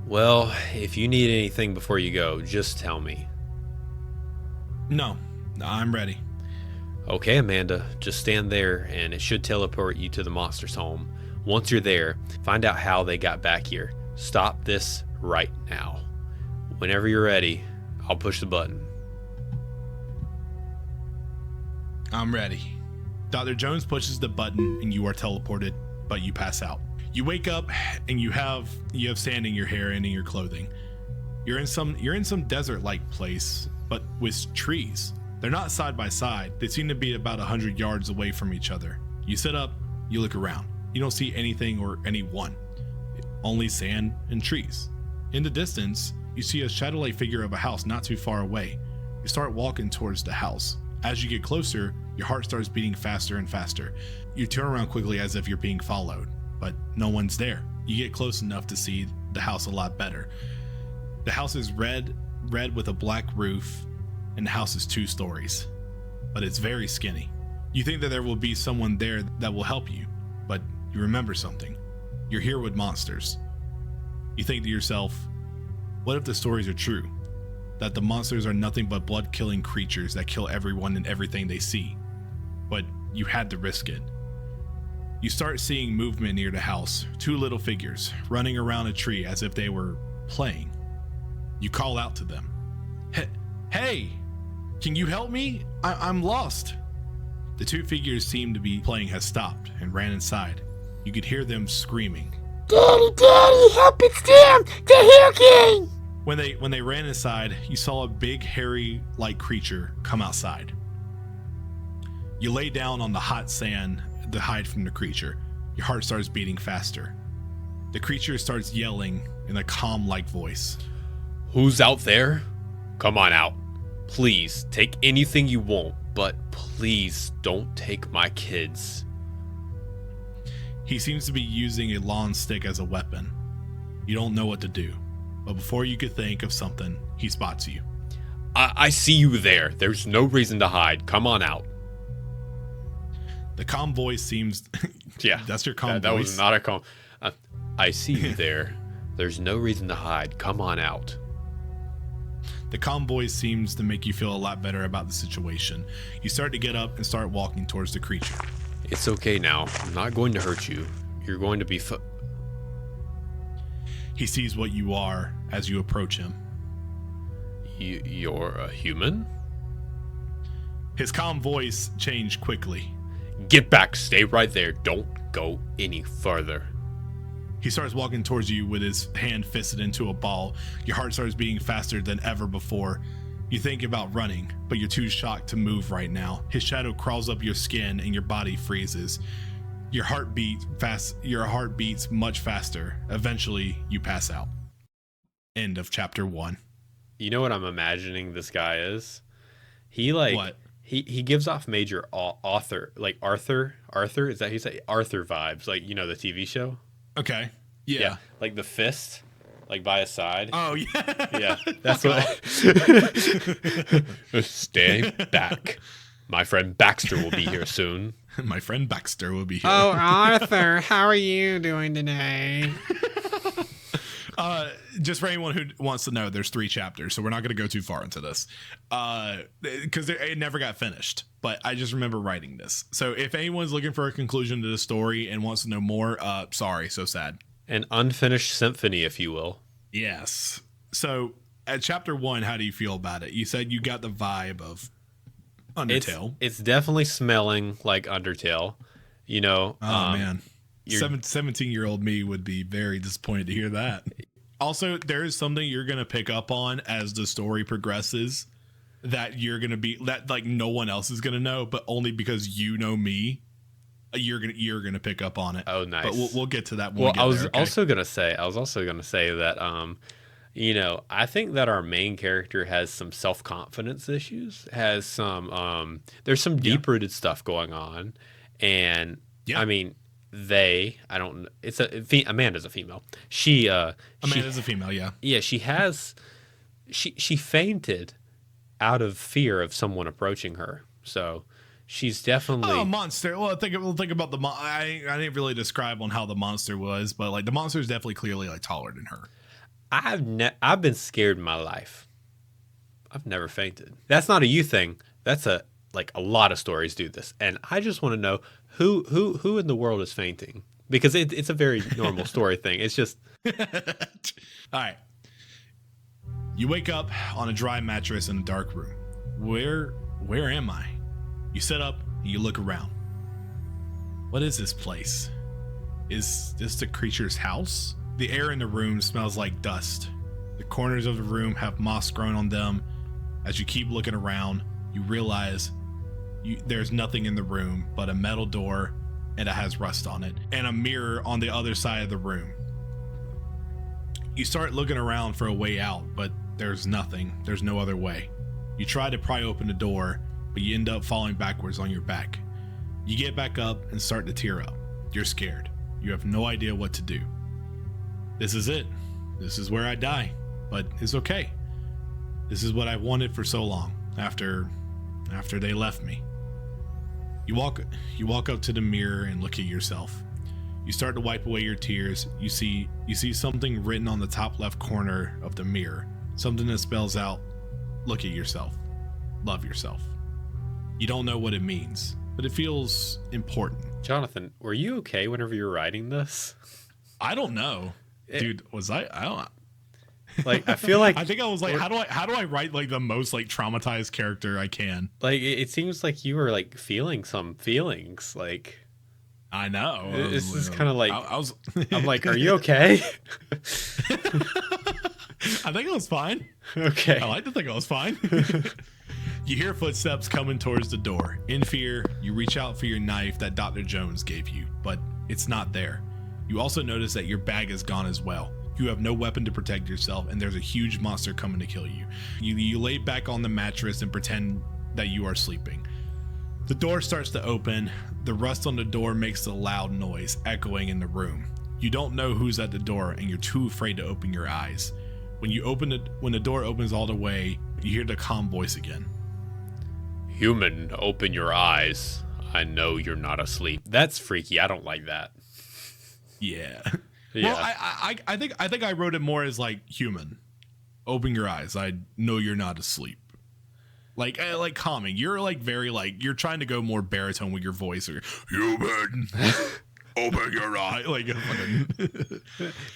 Well, if you need anything before you go, just tell me.
No, I'm ready.
Okay, Amanda, just stand there and it should teleport you to the monster's home. Once you're there, find out how they got back here. Stop this right now. Whenever you're ready, I'll push the button.
I'm ready. Dr. Jones pushes the button and you are teleported, but you pass out. You wake up and you have sand in your hair and in your clothing. You're in some desert-like place, but with trees. They're not side by side. They seem to be about 100 yards away from each other. You sit up, you look around. You don't see anything or anyone. Only sand and trees. In the distance, you see a shadow-like figure of a house not too far away. You start walking towards the house. As you get closer, your heart starts beating faster and faster. You turn around quickly as if you're being followed, but no one's there. You get close enough to see the house a lot better. The house is red with a black roof, and the house is 2 stories, but it's very skinny. You think that there will be someone there that will help you, but you remember something. You're here with monsters. You think to yourself, what if the stories are true? That the monsters are nothing but blood-killing creatures that kill everyone and everything they see. But you had to risk it. You start seeing movement near the house, 2 little figures running around a tree as if they were playing. You call out to them. Hey, can you help me? I'm lost. The 2 figures seemed to be playing has stopped and ran inside. You could hear them screaming.
Daddy, help, it's them! The Hill King!
When they ran inside, you saw a big, hairy-like creature come outside. You lay down on the hot sand to hide from the creature. Your heart starts beating faster. The creature starts yelling in a calm-like voice.
Who's out there? Come on out. Please, take anything you want, but please don't take my kids.
He seems to be using a long stick as a weapon. You don't know what to do, but before you could think of something, he spots you.
I see you there. There's no reason to hide. Come on out.
The calm voice seems...
Yeah,
that's your calm voice.
That was not a calm... I see you there. There's no reason to hide. Come on out.
The calm voice seems to make you feel a lot better about the situation. You start to get up and start walking towards the creature.
It's okay now. I'm not going to hurt you. You're going to be
He sees what you are as you approach him.
You're a human?
His calm voice changed quickly.
Get back. Stay right there. Don't go any further.
He starts walking towards you with his hand fisted into a ball. Your heart starts beating faster than ever before. You think about running, but you're too shocked to move right now. His shadow crawls up your skin and your body freezes. Your heart beats much faster. Eventually, you pass out. End of chapter 1.
You know what I'm imagining this guy is? He like
what?
He gives off major Arthur, like Arthur, is that how you say Arthur vibes, like, you know, the TV show?
Okay. Yeah.
Like the fist, like by his side.
Oh yeah.
Yeah. That's what. Stay back. My friend Baxter will be here soon.
My friend Baxter will be here.
Oh, Arthur, how are you doing today?
Just for anyone who wants to know, there's 3 chapters, so we're not going to go too far into this because it never got finished. But I just remember writing this. So if anyone's looking for a conclusion to the story and wants to know more, sorry, so sad.
An unfinished symphony, if you will.
Yes. So at chapter 1, how do you feel about it? You said you got the vibe of Undertale.
It's definitely smelling like Undertale. You know.
Oh man. 17-year-old me would be very disappointed to hear that. Also, there is something you're going to pick up on as the story progresses that you're going to be that like no one else is going to know, but only because you know me you're gonna pick up on it.
Oh, nice.
But we'll get to that. When
Well,
we get
I was
there, okay?
also gonna say that I think that our main character has some self-confidence issues, has some there's some deep-rooted stuff going on, and I mean Amanda's a female.
Amanda's a female, yeah.
Yeah, she fainted out of fear of someone approaching her. So she's definitely
monster. Well, think about the I didn't really describe on how the monster was, but like the monster is definitely clearly like taller than her.
I've been scared in my life. I've never fainted. That's not a you thing. That's a lot of stories do this, and I just want to know who in the world is fainting, because it's a very normal story thing. It's just
all right. You wake up on a dry mattress in a dark room. Where am I? You sit up and you look around. What is this place? Is this the creature's house? The air in the room smells like dust. The corners of the room have moss growing on them. As you keep looking around, you realize there's nothing in the room but a metal door, and it has rust on it, and a mirror on the other side of the room. You start looking around for a way out, but there's nothing. There's no other way. You try to pry open the door, but you end up falling backwards on your back. You get back up and start to tear up. You're scared. You have no idea what to do. This is it. This is where I die, but it's okay. This is what I wanted for so long after they left me. You walk up to the mirror and look at yourself. You start to wipe away your tears. You see something written on the top left corner of the mirror. Something that spells out, look at yourself. Love yourself. You don't know what it means, but it feels important.
Jonathan, were you okay whenever you were writing this?
I don't know. Dude, was I don't
like, I feel like
I think I was like, how do I write like the most like traumatized character I can?
Like, it seems like you were like feeling some feelings. Like,
I know.
This is kind of like I'm like, are you okay?
I think I was fine.
Okay.
I like to think I was fine. You hear footsteps coming towards the door. In fear, you reach out for your knife that Dr. Jones gave you, but it's not there. You also notice that your bag is gone as well. You have no weapon to protect yourself, and there's a huge monster coming to kill you. You lay back on the mattress and pretend that you are sleeping. The door starts to open. The rust on the door makes a loud noise echoing in the room. You don't know who's at the door, and you're too afraid to open your eyes. When the door opens all the way, you hear the calm voice again.
Human, open your eyes. I know you're not asleep. That's freaky. I don't like that.
Yeah.
Yeah.
Well, I think I wrote it more as like human. Open your eyes. I know you're not asleep. Like calming. You're like very like you're trying to go more baritone with your voice, or human. Open your eye. Like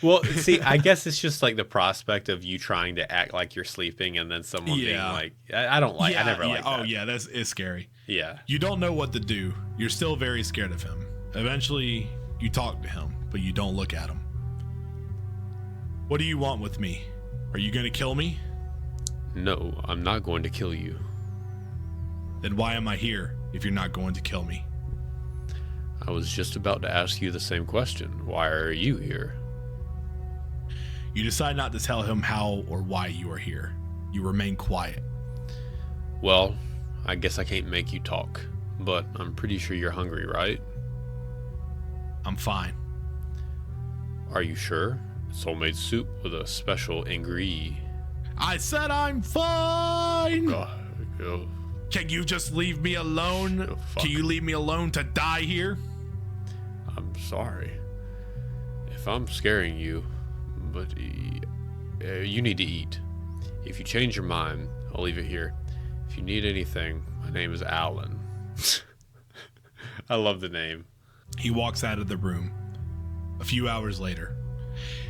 well, see, I guess it's just like the prospect of you trying to act like you're sleeping and then someone being like, I don't like. I never like that.
Oh yeah, it's scary.
Yeah.
You don't know what to do. You're still very scared of him. Eventually, you talk to him, but you don't look at him. What do you want with me? Are you going to kill me?
No, I'm not going to kill you.
Then why am I here if you're not going to kill me?
I was just about to ask you the same question. Why are you here?
You decide not to tell him how or why you are here. You remain quiet.
Well, I guess I can't make you talk, but I'm pretty sure you're hungry, right?
I'm fine.
Are you sure? It's homemade soup with a special ingredient.
I said I'm fine!
Oh.
Can you just leave me alone?
Oh,
Can you leave me alone to die here?
I'm sorry if I'm scaring you, but you need to eat. If you change your mind, I'll leave it here. If you need anything, my name is Alan. I love the name.
He walks out of the room. A few hours later.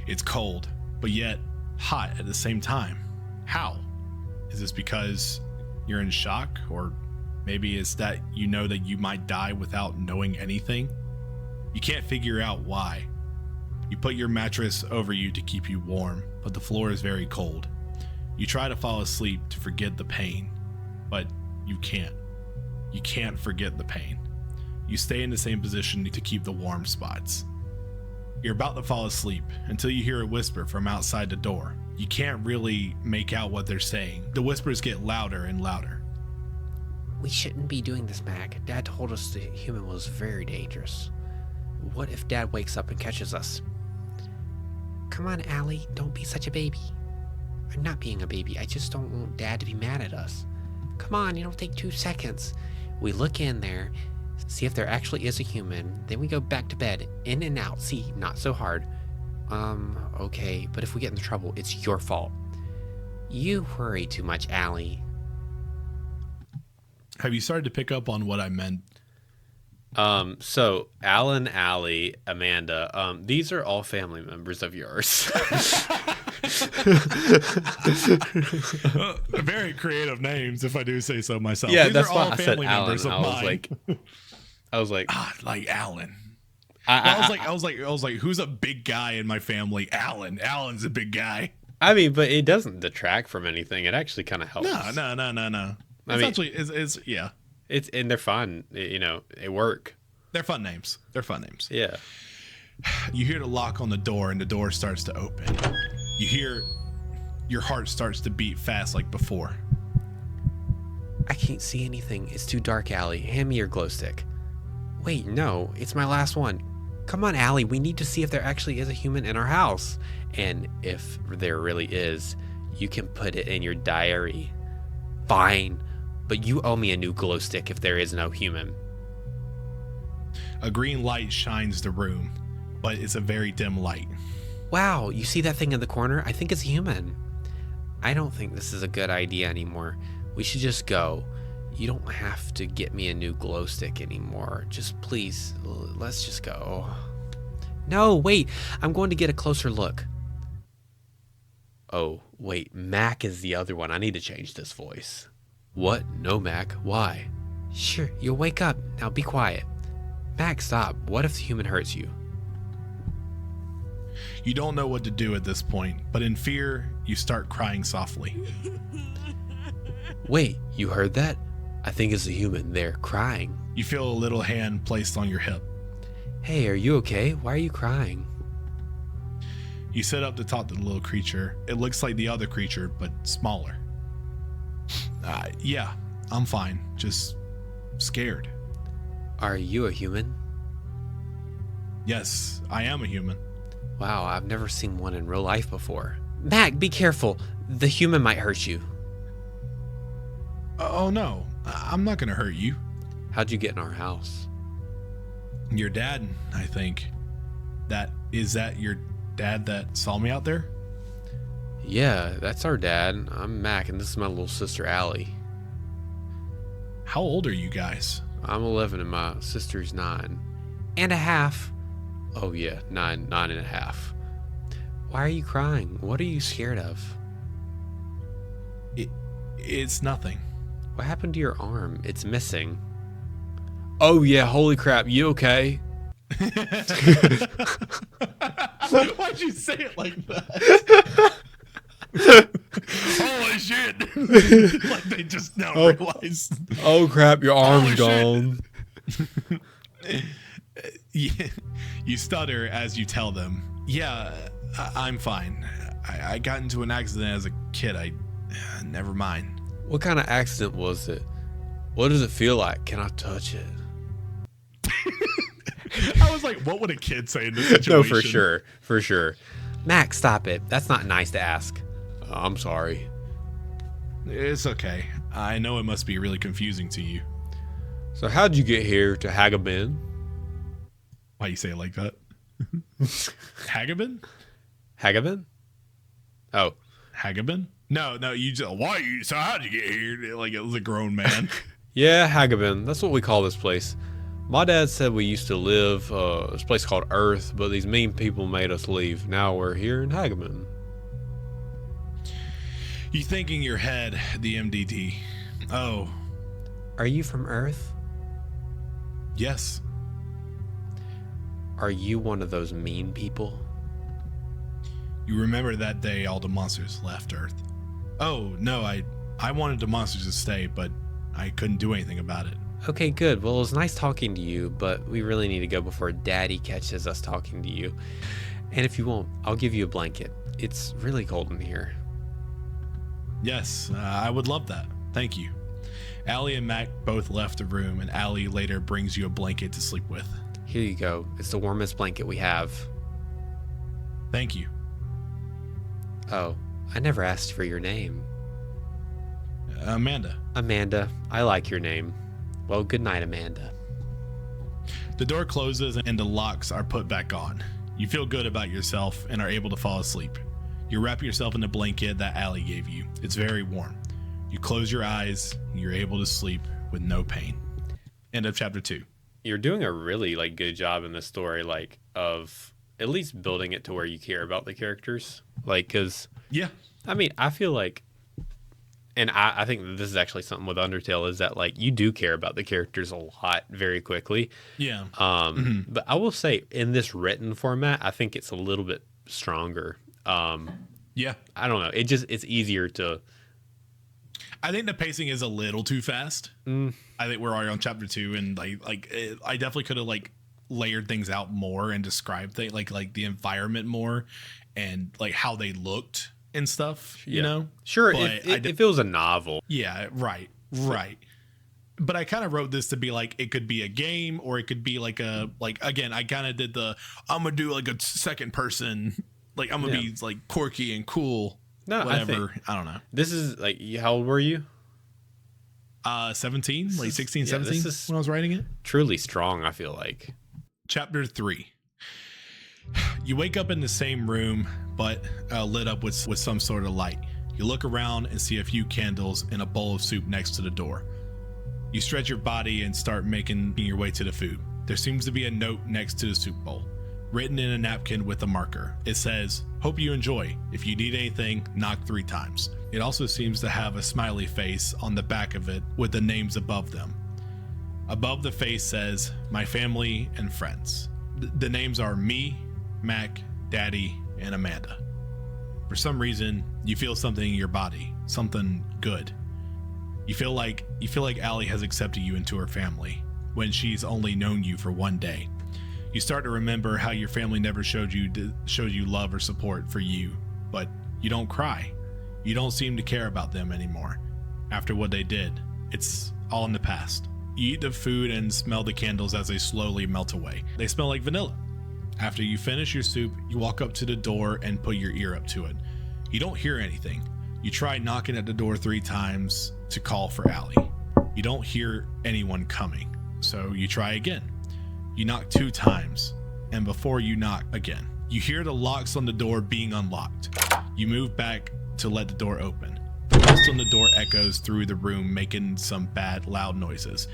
It's cold, but yet hot at the same time. How? Is this because you're in shock? Or maybe it's that you know that you might die without knowing anything? You can't figure out why. You put your mattress over you to keep you warm, but the floor is very cold. You try to fall asleep to forget the pain, but you can't. You can't forget the pain. you stay in the same position to keep the warm spots. You're about to fall asleep until you hear a whisper from outside the door. You can't really make out what they're saying. The whispers get louder and louder.
We shouldn't be doing this, Mac. Dad told us the human was very dangerous. What if Dad wakes up and catches us? Come on, Allie, don't be such a baby. I'm not being a baby, I just don't want Dad to be mad at us. Come on, it'll take 2 seconds. We look in there, see if there actually is a human, then we go back to bed, in and out. See, not so hard. Okay, but if we get into trouble, it's your fault. You worry too much, Allie.
Have you started to pick up on what I meant?
So Alan, Allie, Amanda, these are all family members of yours.
Very creative names, if I do say so myself.
Yeah,
These
that's
are
why
all
I said
family
Alan.
members of
I was
mine.
like,
like Alan.
I
was like, who's a big guy in my family? Alan. Alan's a big guy.
I mean, but it doesn't detract from anything. It actually kind of helps.
No.
I mean,
It's yeah.
and they're fun. They work.
They're fun names.
Yeah.
You hear the lock on the door, and the door starts to open. You hear your heart starts to beat fast like before.
I can't see anything. It's too dark, Allie. Hand me your glow stick. Wait, no, it's my last one. Come on, Allie, we need to see if there actually is a human in our house. And if there really is, you can put it in your diary. Fine, but you owe me a new glow stick if there is no human.
A green light shines the room, but it's a very dim light.
Wow, you see that thing in the corner? I think it's a human. I don't think this is a good idea anymore. We should just go. You don't have to get me a new glow stick anymore. Just please, let's just go. No, wait, I'm going to get a closer look. Oh, wait, Mac is the other one. I need to change this voice. What? No, Mac. Why? Sure, you'll wake up. Now be quiet. Mac, stop. What if the human hurts you?
You don't know what to do at this point, but in fear, you start crying softly.
Wait, you heard that? I think it's a human. They're crying.
You feel a little hand placed on your hip.
Hey, are you okay? Why are you crying?
You sit up to talk to the little creature. It looks like the other creature, but smaller. Yeah, I'm fine. Just scared.
Are you a human?
Yes, I am a human.
Wow, I've never seen one in real life before. Mac, be careful. The human might hurt you.
Oh no, I'm not gonna hurt you.
How'd you get in our house?
Your dad, I think. Is that your dad that saw me out there?
Yeah, that's our dad. I'm Mac, and this is my little sister, Allie.
How old are you guys?
I'm 11, and my sister's 9. And a half. Oh yeah, 9 and a half. Why are you crying? What are you scared of?
It's nothing.
What happened to your arm? It's missing. Oh yeah, holy crap, you okay?
Why'd you say it like that? Holy shit. Like they just now realized.
Oh crap, your arm's gone.
You stutter as you tell them. Yeah, I'm fine. I got into an accident as a kid. Never mind.
What kind of accident was it? What does it feel like? Can I touch it?
I was like, what would a kid say in this situation?
No, for sure. Max, stop it. That's not nice to ask. I'm sorry.
It's okay. I know it must be really confusing to you.
So how'd you get here to Hagabin?
Why you say it like that? Hagabin?
Hagabin? Oh.
Hagabin? No, you just, so how'd you get here? Like it was a grown man.
Yeah, Hagabin. That's what we call this place. My dad said we used to live this place called Earth, but these mean people made us leave. Now we're here in Hagabin.
You think in your head, the MDT. Oh.
Are you from Earth?
Yes.
Are you one of those mean people?
You remember that day all the monsters left Earth? Oh, no, I wanted the monsters to stay, but I couldn't do anything about it.
Okay, good. Well, it was nice talking to you, but we really need to go before Daddy catches us talking to you. And if you won't, I'll give you a blanket. It's really cold in here.
Yes, I would love that. Thank you. Allie and Mac both left the room, and Allie later brings you a blanket to sleep with.
Here you go. It's the warmest blanket we have.
Thank you.
Oh, I never asked for your name.
Amanda.
Amanda, I like your name. Well, good night, Amanda.
The door closes and the locks are put back on. You feel good about yourself and are able to fall asleep. You wrap yourself in the blanket that Allie gave you. It's very warm. You close your eyes, and you're able to sleep with no pain. End of chapter 2.
You're doing a really good job in this story, of at least building it to where you care about the characters. Because
Yeah.
I mean, I feel like, and I think that this is actually something with Undertale, is that you do care about the characters a lot very quickly.
Yeah.
But I will say in this written format, I think it's a little bit stronger.
Yeah.
I don't know. It's easier to.
I think the pacing is a little too fast. I think we're already on chapter 2, and I definitely could have layered things out more and described things like the environment more and how they looked and stuff. You know,
sure.
But
If it was a novel,
yeah, right. But I kind of wrote this to be it could be a game, or it could be again, I kind of did I'm gonna do a second person, I'm gonna be quirky and cool.
No,
whatever. I don't know.
This is how old were you?
17, 16, 17
this is
when I was writing it.
Truly strong, I feel like.
Chapter 3. You wake up in the same room, but lit up with some sort of light. You look around and see a few candles and a bowl of soup next to the door. You stretch your body and start making your way to the food. There seems to be a note next to the soup bowl, written in a napkin with a marker. It says, "Hope you enjoy. If you need anything, knock 3 times." It also seems to have a smiley face on the back of it with the names above them. Above the face says, "My family and friends." The names are me, Mac, Daddy, and Amanda. For some reason, you feel something in your body, something good. You feel like Allie has accepted you into her family when she's only known you for 1 day. You start to remember how your family never showed you love or support for you, but you don't cry. You don't seem to care about them anymore. After what they did, it's all in the past. You eat the food and smell the candles as they slowly melt away. They smell like vanilla. After you finish your soup, you walk up to the door and put your ear up to it. You don't hear anything. You try knocking at the door 3 times to call for Allie. You don't hear anyone coming, so you try again. You knock 2 times, and before you knock again, you hear the locks on the door being unlocked. You move back to let the door open. The rust on the door echoes through the room, making some bad, loud noises.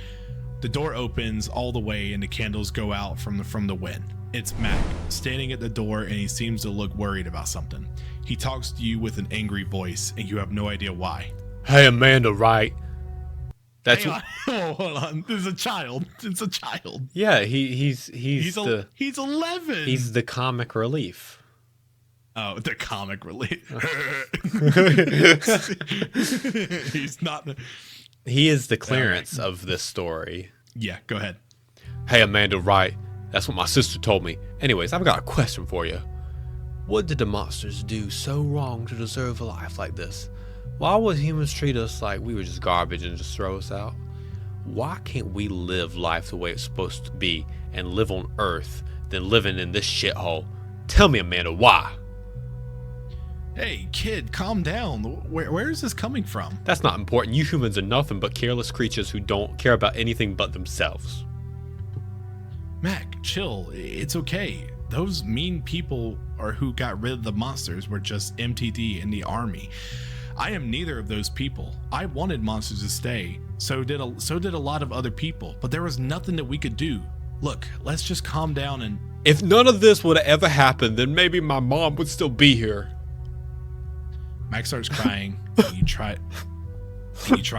The door opens all the way, and the candles go out from the wind. It's Mac, standing at the door, and he seems to look worried about something. He talks to you with an angry voice, and you have no idea why.
Hey, Amanda, right? That's
Hang on. Oh, hold on. It's a child. It's a child.
Yeah, he's
11.
He's the comic relief.
Oh, the comic relief. He's not.
He is the Clarence of this story.
Yeah, go ahead.
Hey, Amanda, right? That's what my sister told me. Anyways, I've got a question for you. What did the monsters do so wrong to deserve a life like this? Why would humans treat us like we were just garbage and just throw us out? Why can't we live life the way it's supposed to be and live on Earth than living in this shithole? Tell me, Amanda, why?
Hey, kid, calm down. Where is this coming from?
That's not important. You humans are nothing but careless creatures who don't care about anything but themselves.
Mac, chill. It's okay. Those mean people who got rid of the monsters were just MTD in the army. I am neither of those people. I wanted monsters to stay. So did a lot of other people. But there was nothing that we could do. Look, let's just calm down and...
If none of this would have ever happened, then maybe my mom would still be here.
Max starts crying. And you try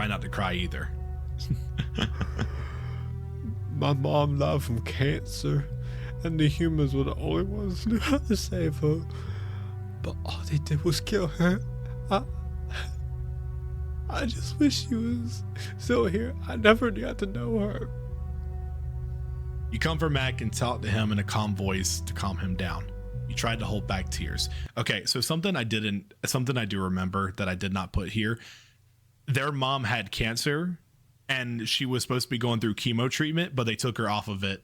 not to cry either.
My mom died from cancer, and the humans were the only ones who knew how to save her. But all they did was kill her. I just wish she was still here. I never got to know her.
You comfort Mac and talk to him in a calm voice to calm him down. You tried to hold back tears. Okay, so something I do remember that I did not put here. Their mom had cancer and she was supposed to be going through chemo treatment, but they took her off of it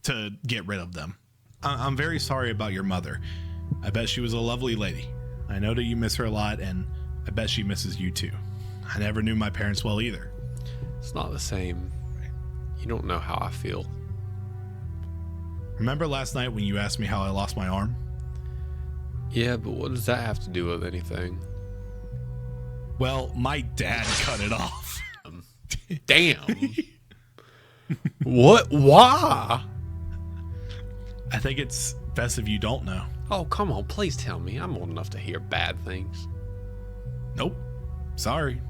to get rid of them. I'm very sorry about your mother. I bet she was a lovely lady. I know that you miss her a lot, and I bet she misses you too. I never knew my parents well either.
It's not the same. You don't know how I feel.
Remember last night when you asked me how I lost my arm?
Yeah, but what does that have to do with anything?
Well, my dad cut it off.
Damn. What? Why?
I think it's best if you don't know.
Oh, come on. Please tell me. I'm old enough to hear bad things.
Nope. Sorry.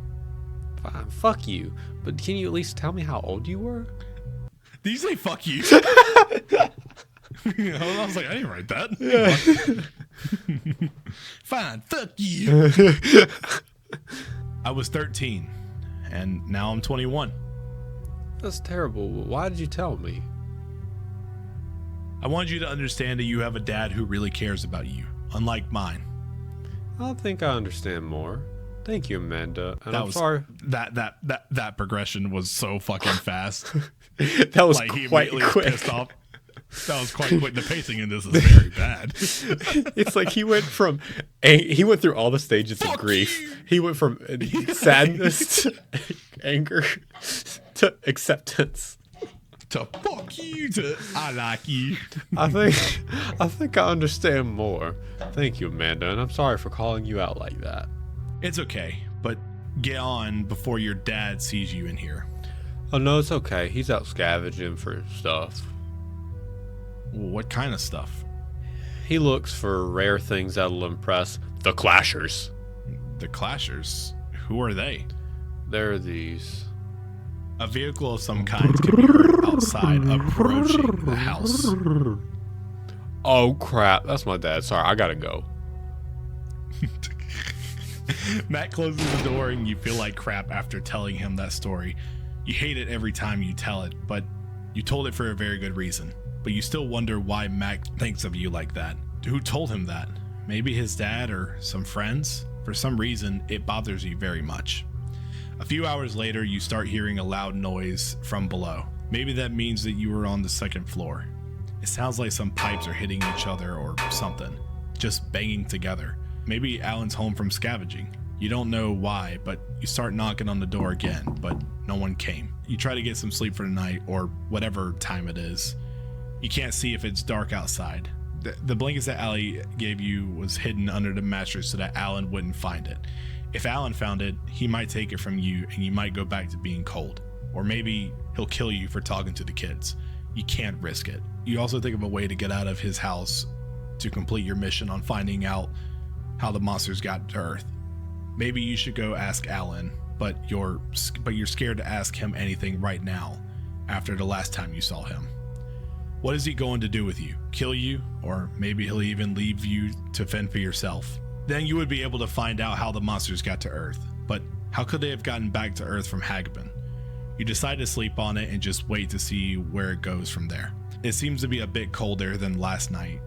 Fine. Fuck you. But can you at least tell me how old you were?
Did you say fuck you? I was like, I didn't write that. Yeah. Fine. Fuck you. I was 13, and now I'm 21.
That's terrible. Why did you tell me?
I wanted you to understand that you have a dad who really cares about you, unlike mine.
I think I understand more. Thank you, Amanda. And I'm sorry.
That progression was so fucking fast.
That was
like, he
quite
immediately
quick.
was pissed off. That was quite quick. The pacing in this is very bad.
It's like he went through all the stages of grief.
You.
He went from sadness to anger to acceptance.
To fuck you to I like you.
I think I understand more. Thank you, Amanda, and I'm sorry for calling you out like that.
It's okay, but get on before your dad sees you in here.
Oh no, it's okay. He's out scavenging for stuff.
What kind of stuff?
He looks for rare things that'll impress the Clashers.
The Clashers? Who are they?
They're these.
A vehicle of some kind can be heard outside approaching the house.
Oh crap, that's my dad. Sorry, I gotta go.
Matt closes the door and you feel like crap after telling him that story. You hate it every time you tell it, but you told it for a very good reason. But you still wonder why Mac thinks of you like that. Who told him that? Maybe his dad or some friends? For some reason, it bothers you very much. A few hours later, you start hearing a loud noise from below. Maybe that means that you were on the second floor. It sounds like some pipes are hitting each other or something, just banging together. Maybe Alan's home from scavenging. You don't know why, but you start knocking on the door again, but no one came. You try to get some sleep for the night or whatever time it is. You can't see if it's dark outside. The blankets that Allie gave you was hidden under the mattress so that Alan wouldn't find it. If Alan found it, he might take it from you and you might go back to being cold. Or maybe he'll kill you for talking to the kids. You can't risk it. You also think of a way to get out of his house to complete your mission on finding out how the monsters got to Earth. Maybe you should go ask Alan, but you're scared to ask him anything right now after the last time you saw him. What is he going to do with you? Kill you? Or maybe he'll even leave you to fend for yourself. Then you would be able to find out how the monsters got to Earth. But how could they have gotten back to Earth from Hagabin? You decide to sleep on it and just wait to see where it goes from there. It seems to be a bit colder than last night,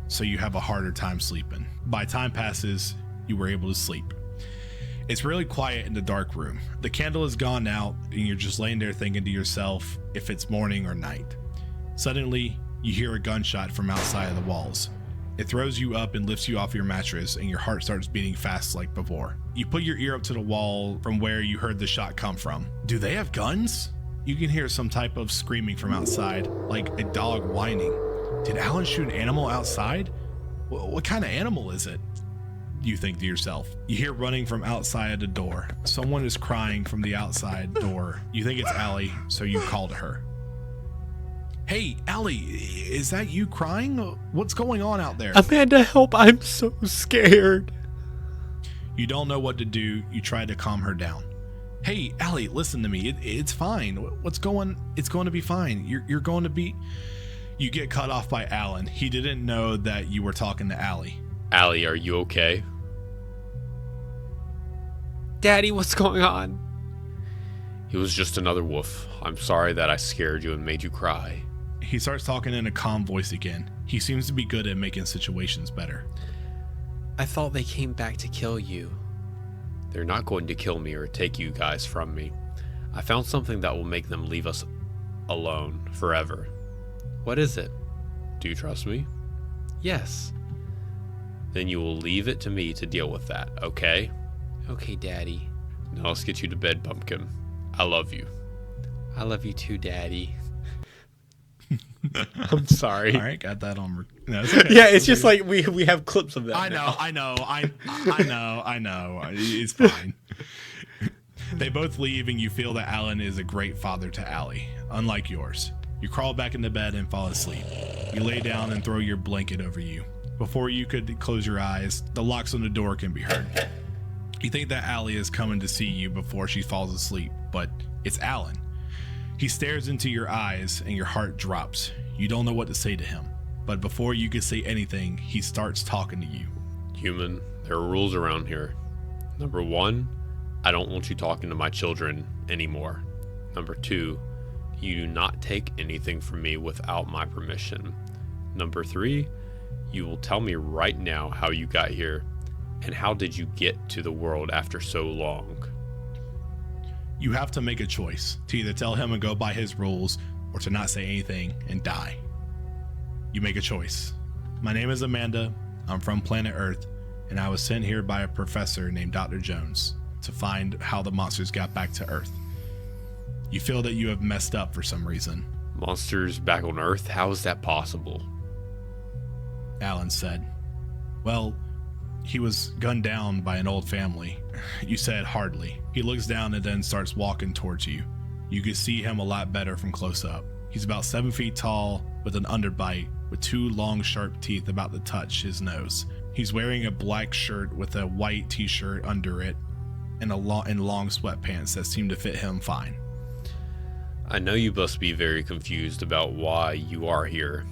so you have a harder time sleeping. By time passes, you were able to sleep. It's really quiet in the dark room. The candle is gone out and you're just laying there thinking to yourself if it's morning or night. Suddenly, you hear a gunshot from outside of the walls. It throws you up and lifts you off your mattress and your heart starts beating fast like before. You put your ear up to the wall from where you heard the shot come from. Do they have guns? You can hear some type of screaming from outside, like a dog whining. Did Alan shoot an animal outside? What kind of animal is it? You think to yourself. You hear running from outside the door. Someone is crying from the outside door. You think it's Allie, so you call to her. Hey, Allie, is that you crying? What's going on out there?
Amanda, help. I'm so scared.
You don't know what to do. You try to calm her down. Hey, Allie, listen to me. It's fine. It's going to be fine. You're going to be... You get cut off by Alan. He didn't know that you were talking to Allie.
Allie, are you okay?
Daddy, what's going on?
He was just another wolf. I'm sorry that I scared you and made you cry.
He starts talking in a calm voice again. He seems to be good at making situations better.
I thought they came back to kill you.
They're not going to kill me or take you guys from me. I found something that will make them leave us alone forever.
What is it?
Do you trust me?
Yes.
Then you will leave it to me to deal with that, okay?
Okay, Daddy.
Now let's get you to bed, Pumpkin. I love you.
I love you too, Daddy. I'm sorry.
All right, got that on. No, it's okay.
Yeah, it's just like we have clips of that.
I
now.
know. I know. It's fine. They both leave, and you feel that Alan is a great father to Allie, unlike yours. You crawl back into bed and fall asleep. You lay down and throw your blanket over you. Before you could close your eyes, the locks on the door can be heard. You think that Allie is coming to see you before she falls asleep, but it's Alan. He stares into your eyes and your heart drops. You don't know what to say to him, but before you can say anything, he starts talking to you.
Human, there are rules around here. Number 1, I don't want you talking to my children anymore. Number 2, you do not take anything from me without my permission. Number 3, you will tell me right now how you got here and how did you get to the world after so long.
You have to make a choice to either tell him and go by his rules or to not say anything and die. You make a choice. My name is Amanda. I'm from planet Earth, and I was sent here by a professor named Dr. Jones to find how the monsters got back to Earth. You feel that you have messed up for some reason.
Monsters back on Earth? How is that possible?
Alan said. Well, he was gunned down by an old family. You said hardly. He looks down and then starts walking towards you. You can see him a lot better from close up. He's about 7 feet tall with an underbite with 2 long sharp teeth about to touch his nose. He's wearing a black shirt with a white t-shirt under it and long sweatpants that seem to fit him fine.
I know you must be very confused about why you are here.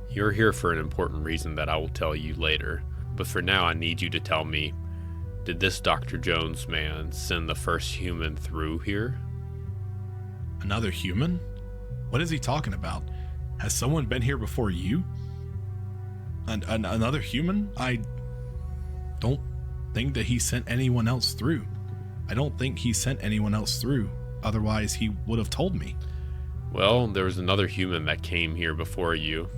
You're here for an important reason that I will tell you later. But for now, I need you to tell me, did this Dr. Jones man send the first human through here?
Another human? What is he talking about? Has someone been here before you? Another human? I don't think that he sent anyone else through. I don't think he sent anyone else through. Otherwise, he would have told me.
Well, there was another human that came here before you.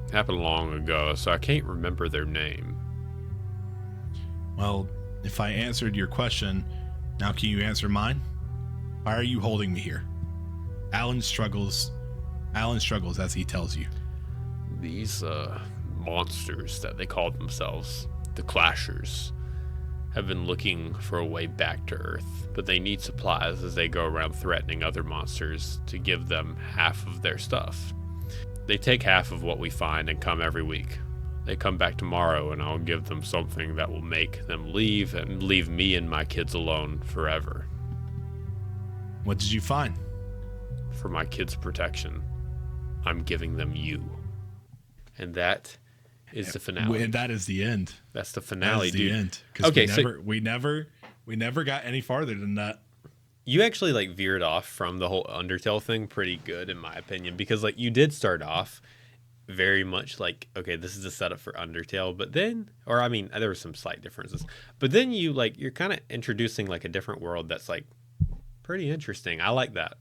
It happened long ago, so I can't remember their name.
Well, if I answered your question, now can you answer mine? Why are you holding me here? Alan struggles as he tells you.
These monsters that they call themselves, the Clashers, have been looking for a way back to Earth, but they need supplies as they go around threatening other monsters to give them half of their stuff. They take half of what we find and come every week. They come back tomorrow and I'll give them something that will make them leave and leave me and my kids alone forever.
What did you find?
For my kids' protection, I'm giving them you. And that is the finale.
And that is the end.
That's the finale,
That is
dude.
the end. Because
Okay,
we never got any farther than that.
You actually like veered off from the whole Undertale thing pretty good in my opinion, because like you did start off very much like, okay, this is a setup for Undertale, but then, or I mean, there were some slight differences, but then you're kind of introducing like a different world that's like pretty interesting. I like that.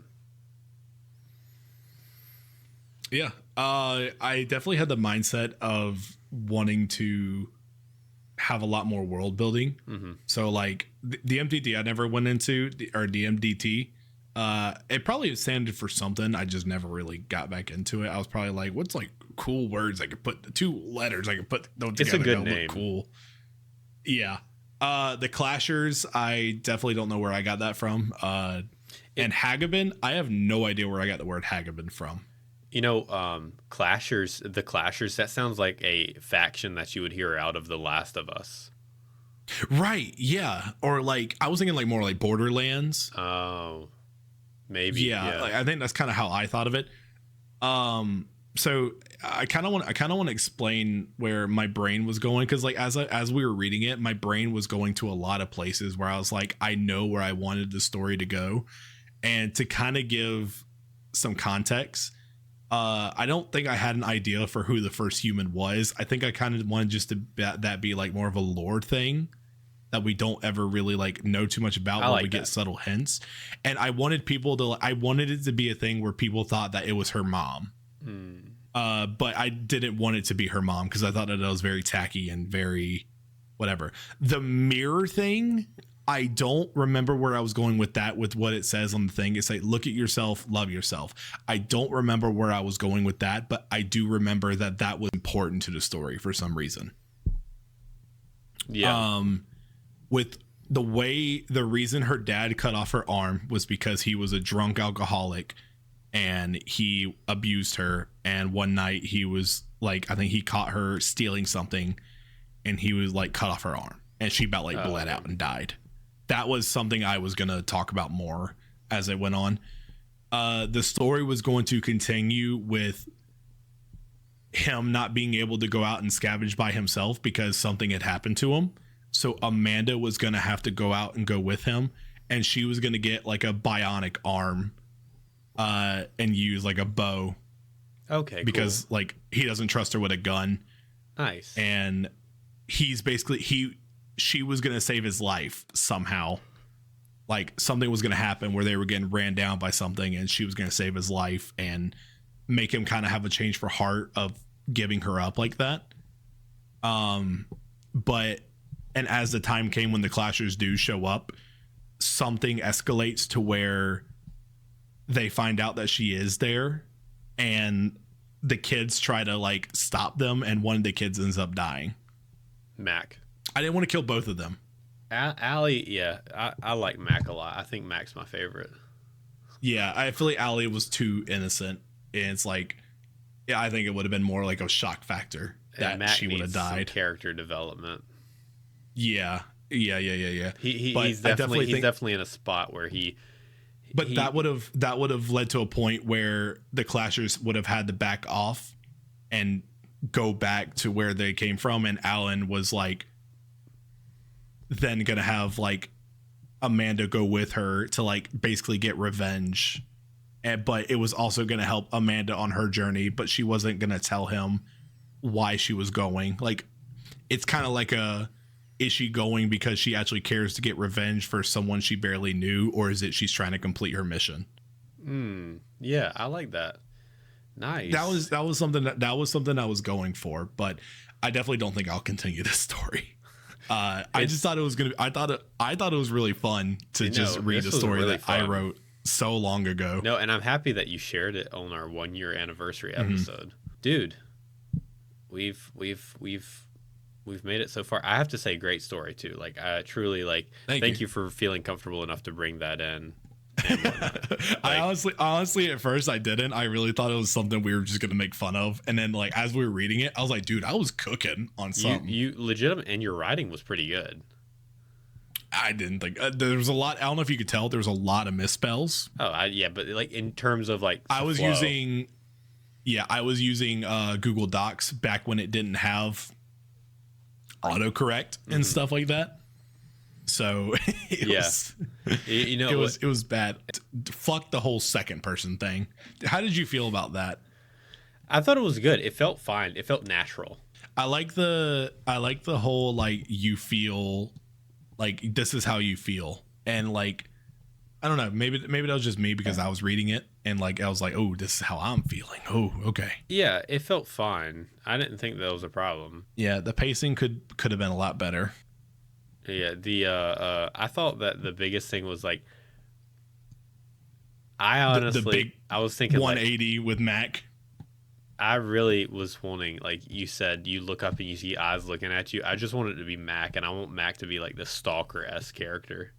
Yeah. I definitely had the mindset of wanting to have a lot more world building. Mm-hmm. So like the MDT I never went into, or the MDT, it probably standard for something. I just never really got back into it. I was probably like, what's like cool words I could put, 2 letters I could put them together.
It's a good
that
name.
Look cool. Yeah. The Clashers, I definitely don't know where I got that from. And Hagabin, I have no idea where I got the word Hagabin from.
You know, Clashers, the Clashers, that sounds like a faction that you would hear out of The Last of Us.
Right. Yeah. Or like, I was thinking like more like Borderlands.
Oh, maybe.
Yeah. Like, I think that's kind of how I thought of it. So I kind of want to explain where my brain was going, because like as we were reading it, my brain was going to a lot of places where I was like, I know where I wanted the story to go. And to kind of give some context, I don't think I had an idea for who the first human was. I think I kind of wanted just to that be like more of a lore thing that we don't ever really like know too much about, where we get subtle hints. And I wanted I wanted it to be a thing where people thought that it was her mom. But I didn't want it to be her mom, because I thought that it was very tacky and very whatever. The mirror thing, I don't remember where I was going with that, with what it says on the thing. It's like, look at yourself, love yourself. I don't remember where I was going with that, but I do remember that that was important to the story for some reason.
Yeah.
With the reason her dad cut off her arm was because he was a drunk alcoholic and he abused her. And one night he was like, I think he caught her stealing something, and he was like cut off her arm, and she about like bled out and died. That was something I was going to talk about more as it went on. The story was going to continue with him not being able to go out and scavenge by himself because something had happened to him. So Amanda was going to have to go out and go with him, and she was going to get like a bionic arm and use like a bow.
Okay,
because
cool.
like he doesn't trust her with a gun.
Nice.
And he's basically she was going to save his life somehow. Like something was going to happen where they were getting ran down by something, and she was going to save his life and make him kind of have a change for heart of giving her up like that. But as the time came when the Clashers do show up, something escalates to where they find out that she is there, and the kids try to like stop them, and one of the kids ends up dying.
Mac.
I didn't want to kill both of them.
Allie, yeah, I like Mac a lot. I think Mac's my favorite.
Yeah, I feel like Allie was too innocent, and it's like, yeah, I think it would have been more like a shock factor that she would have died.
Some character development.
Yeah.
He's definitely in a spot where he.
But that would have led to a point where the Clashers would have had to back off and go back to where they came from, and Alan was like then gonna have like Amanda go with her to like basically get revenge, but it was also gonna help Amanda on her journey, but she wasn't gonna tell him why she was going. Like it's kind of like is she going because she actually cares to get revenge for someone she barely knew, or is it she's trying to complete her mission?
Yeah, I like that. Nice.
That was something I was going for, but I definitely don't think I'll continue this story. I just thought it was I thought it was really fun to just read a story really that fun. I wrote so long ago.
No, and I'm happy that you shared it on our 1-year anniversary episode. Dude, we've made it so far. I have to say, great story too. Like I truly like thank you for feeling comfortable enough to bring that in.
I honestly at first I didn't. I really thought it was something we were just gonna make fun of, and then like as we were reading it, I was like, dude, I was cooking on something.
You legitimate, and your writing was pretty good.
I didn't think there was a lot. I don't know if you could tell there was a lot of misspells.
Yeah, but like in terms of like
I was using Google Docs back when it didn't have autocorrect and stuff like that. So it was bad. Fuck the whole second person thing. How did you feel about that?
I thought it was good. It felt fine. It felt natural.
I like the whole like you feel like this is how you feel, and like I don't know, maybe that was just me because I was reading it and like I was like, oh, this is how I'm feeling. Oh, okay.
Yeah, it felt fine. I didn't think that was a problem.
Yeah, the pacing could have been a lot better.
Yeah, I thought that the biggest thing was like I honestly I was thinking
180 with Mac.
I really was wanting, like you said, you look up and you see eyes looking at you. I just want it to be Mac, and I want Mac to be like the stalker-esque character.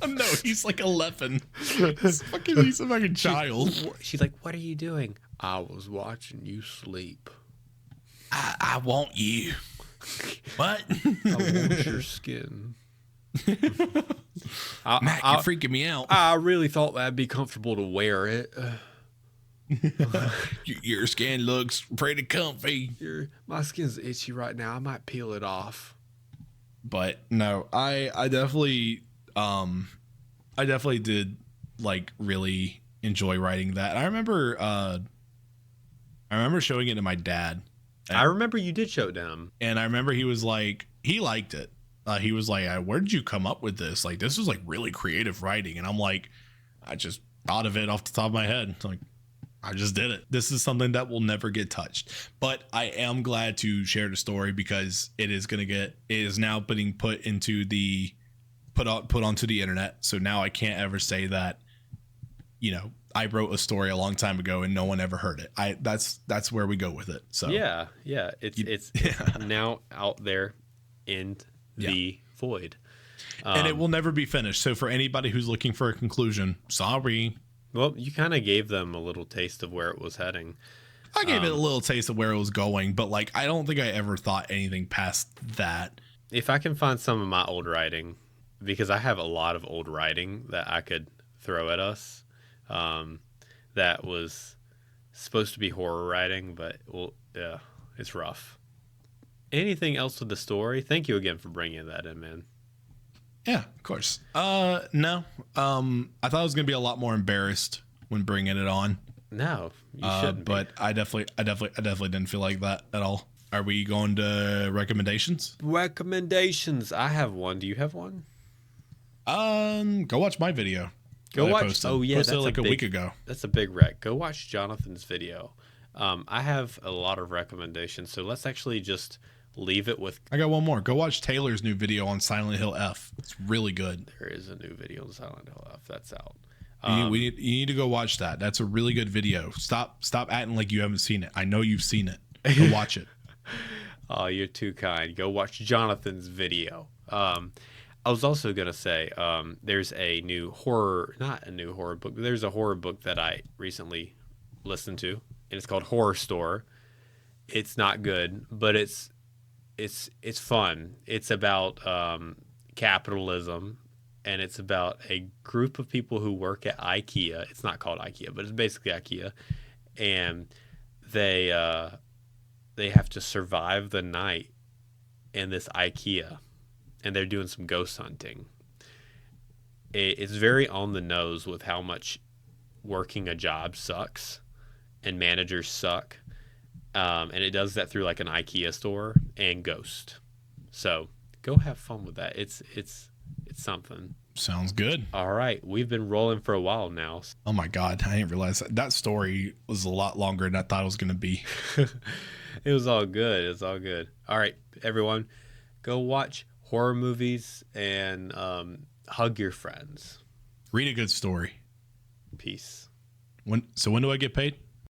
No, he's like 11. He's a fucking child.
She's like, what are you doing? I was watching you sleep.
I want you. What?
I want your skin.
Mac, you're freaking me out.
I really thought that'd be comfortable to wear it.
Your skin looks pretty comfy.
My skin's itchy right now. I might peel it off.
But no, I definitely did like really enjoy writing that. I remember showing it to my dad.
I remember you did show it to him.
And I remember he was like, he liked it. He was like, where did you come up with this? Like, this was like really creative writing. And I'm like, I just thought of it off the top of my head. It's like, I just did it. This is something that will never get touched. But I am glad to share the story because it is now being put onto the internet. So now I can't ever say that, you know, I wrote a story a long time ago and no one ever heard it. That's where we go with it. So
yeah, it's now out there in the void,
and it will never be finished. So for anybody who's looking for a conclusion, sorry.
Well, you kind of gave them a little taste of where it was heading.
I gave it a little taste of where it was going, but like I don't think I ever thought anything past that.
If I can find some of my old writing, because I have a lot of old writing that I could throw at us, that was supposed to be horror writing, but yeah, it's rough. Anything else with the story? Thank you again for bringing that in, man.
Yeah, of course. No. I thought I was gonna be a lot more embarrassed when bringing it on.
No, you shouldn't.
But I definitely didn't feel like that at all. Are we going to recommendations?
Recommendations. I have one. Do you have one?
Go watch my video.
Go watch.
Posted.
Oh yeah,
Posted like a week ago.
That's a big rec. Go watch Jonathan's video. I have a lot of recommendations, so let's actually just leave it with.
I got one more. Go watch Taylor's new video on Silent Hill F. It's really good.
There is a new video on Silent Hill F. That's out.
You need to go watch that. That's a really good video. Stop acting like you haven't seen it. I know you've seen it. Go watch it.
Oh, you're too kind. Go watch Jonathan's video. I was also going to say there's a new horror, not a new horror book, but there's a horror book that I recently listened to, and it's called Horror Store. It's not good, but it's fun. It's about capitalism, and it's about a group of people who work at IKEA. It's not called IKEA, but it's basically IKEA, and they have to survive the night in this IKEA, and they're doing some ghost hunting. It's very on the nose with how much working a job sucks and managers suck. And it does that through like an IKEA store and Ghost. So go have fun with that. It's something.
Sounds good.
All right. We've been rolling for a while now.
Oh my God. I didn't realize that story was a lot longer than I thought it was going to be.
It was all good. It's all good. All right, everyone, go watch horror movies and hug your friends.
Read a good story.
Peace.
When do I get paid?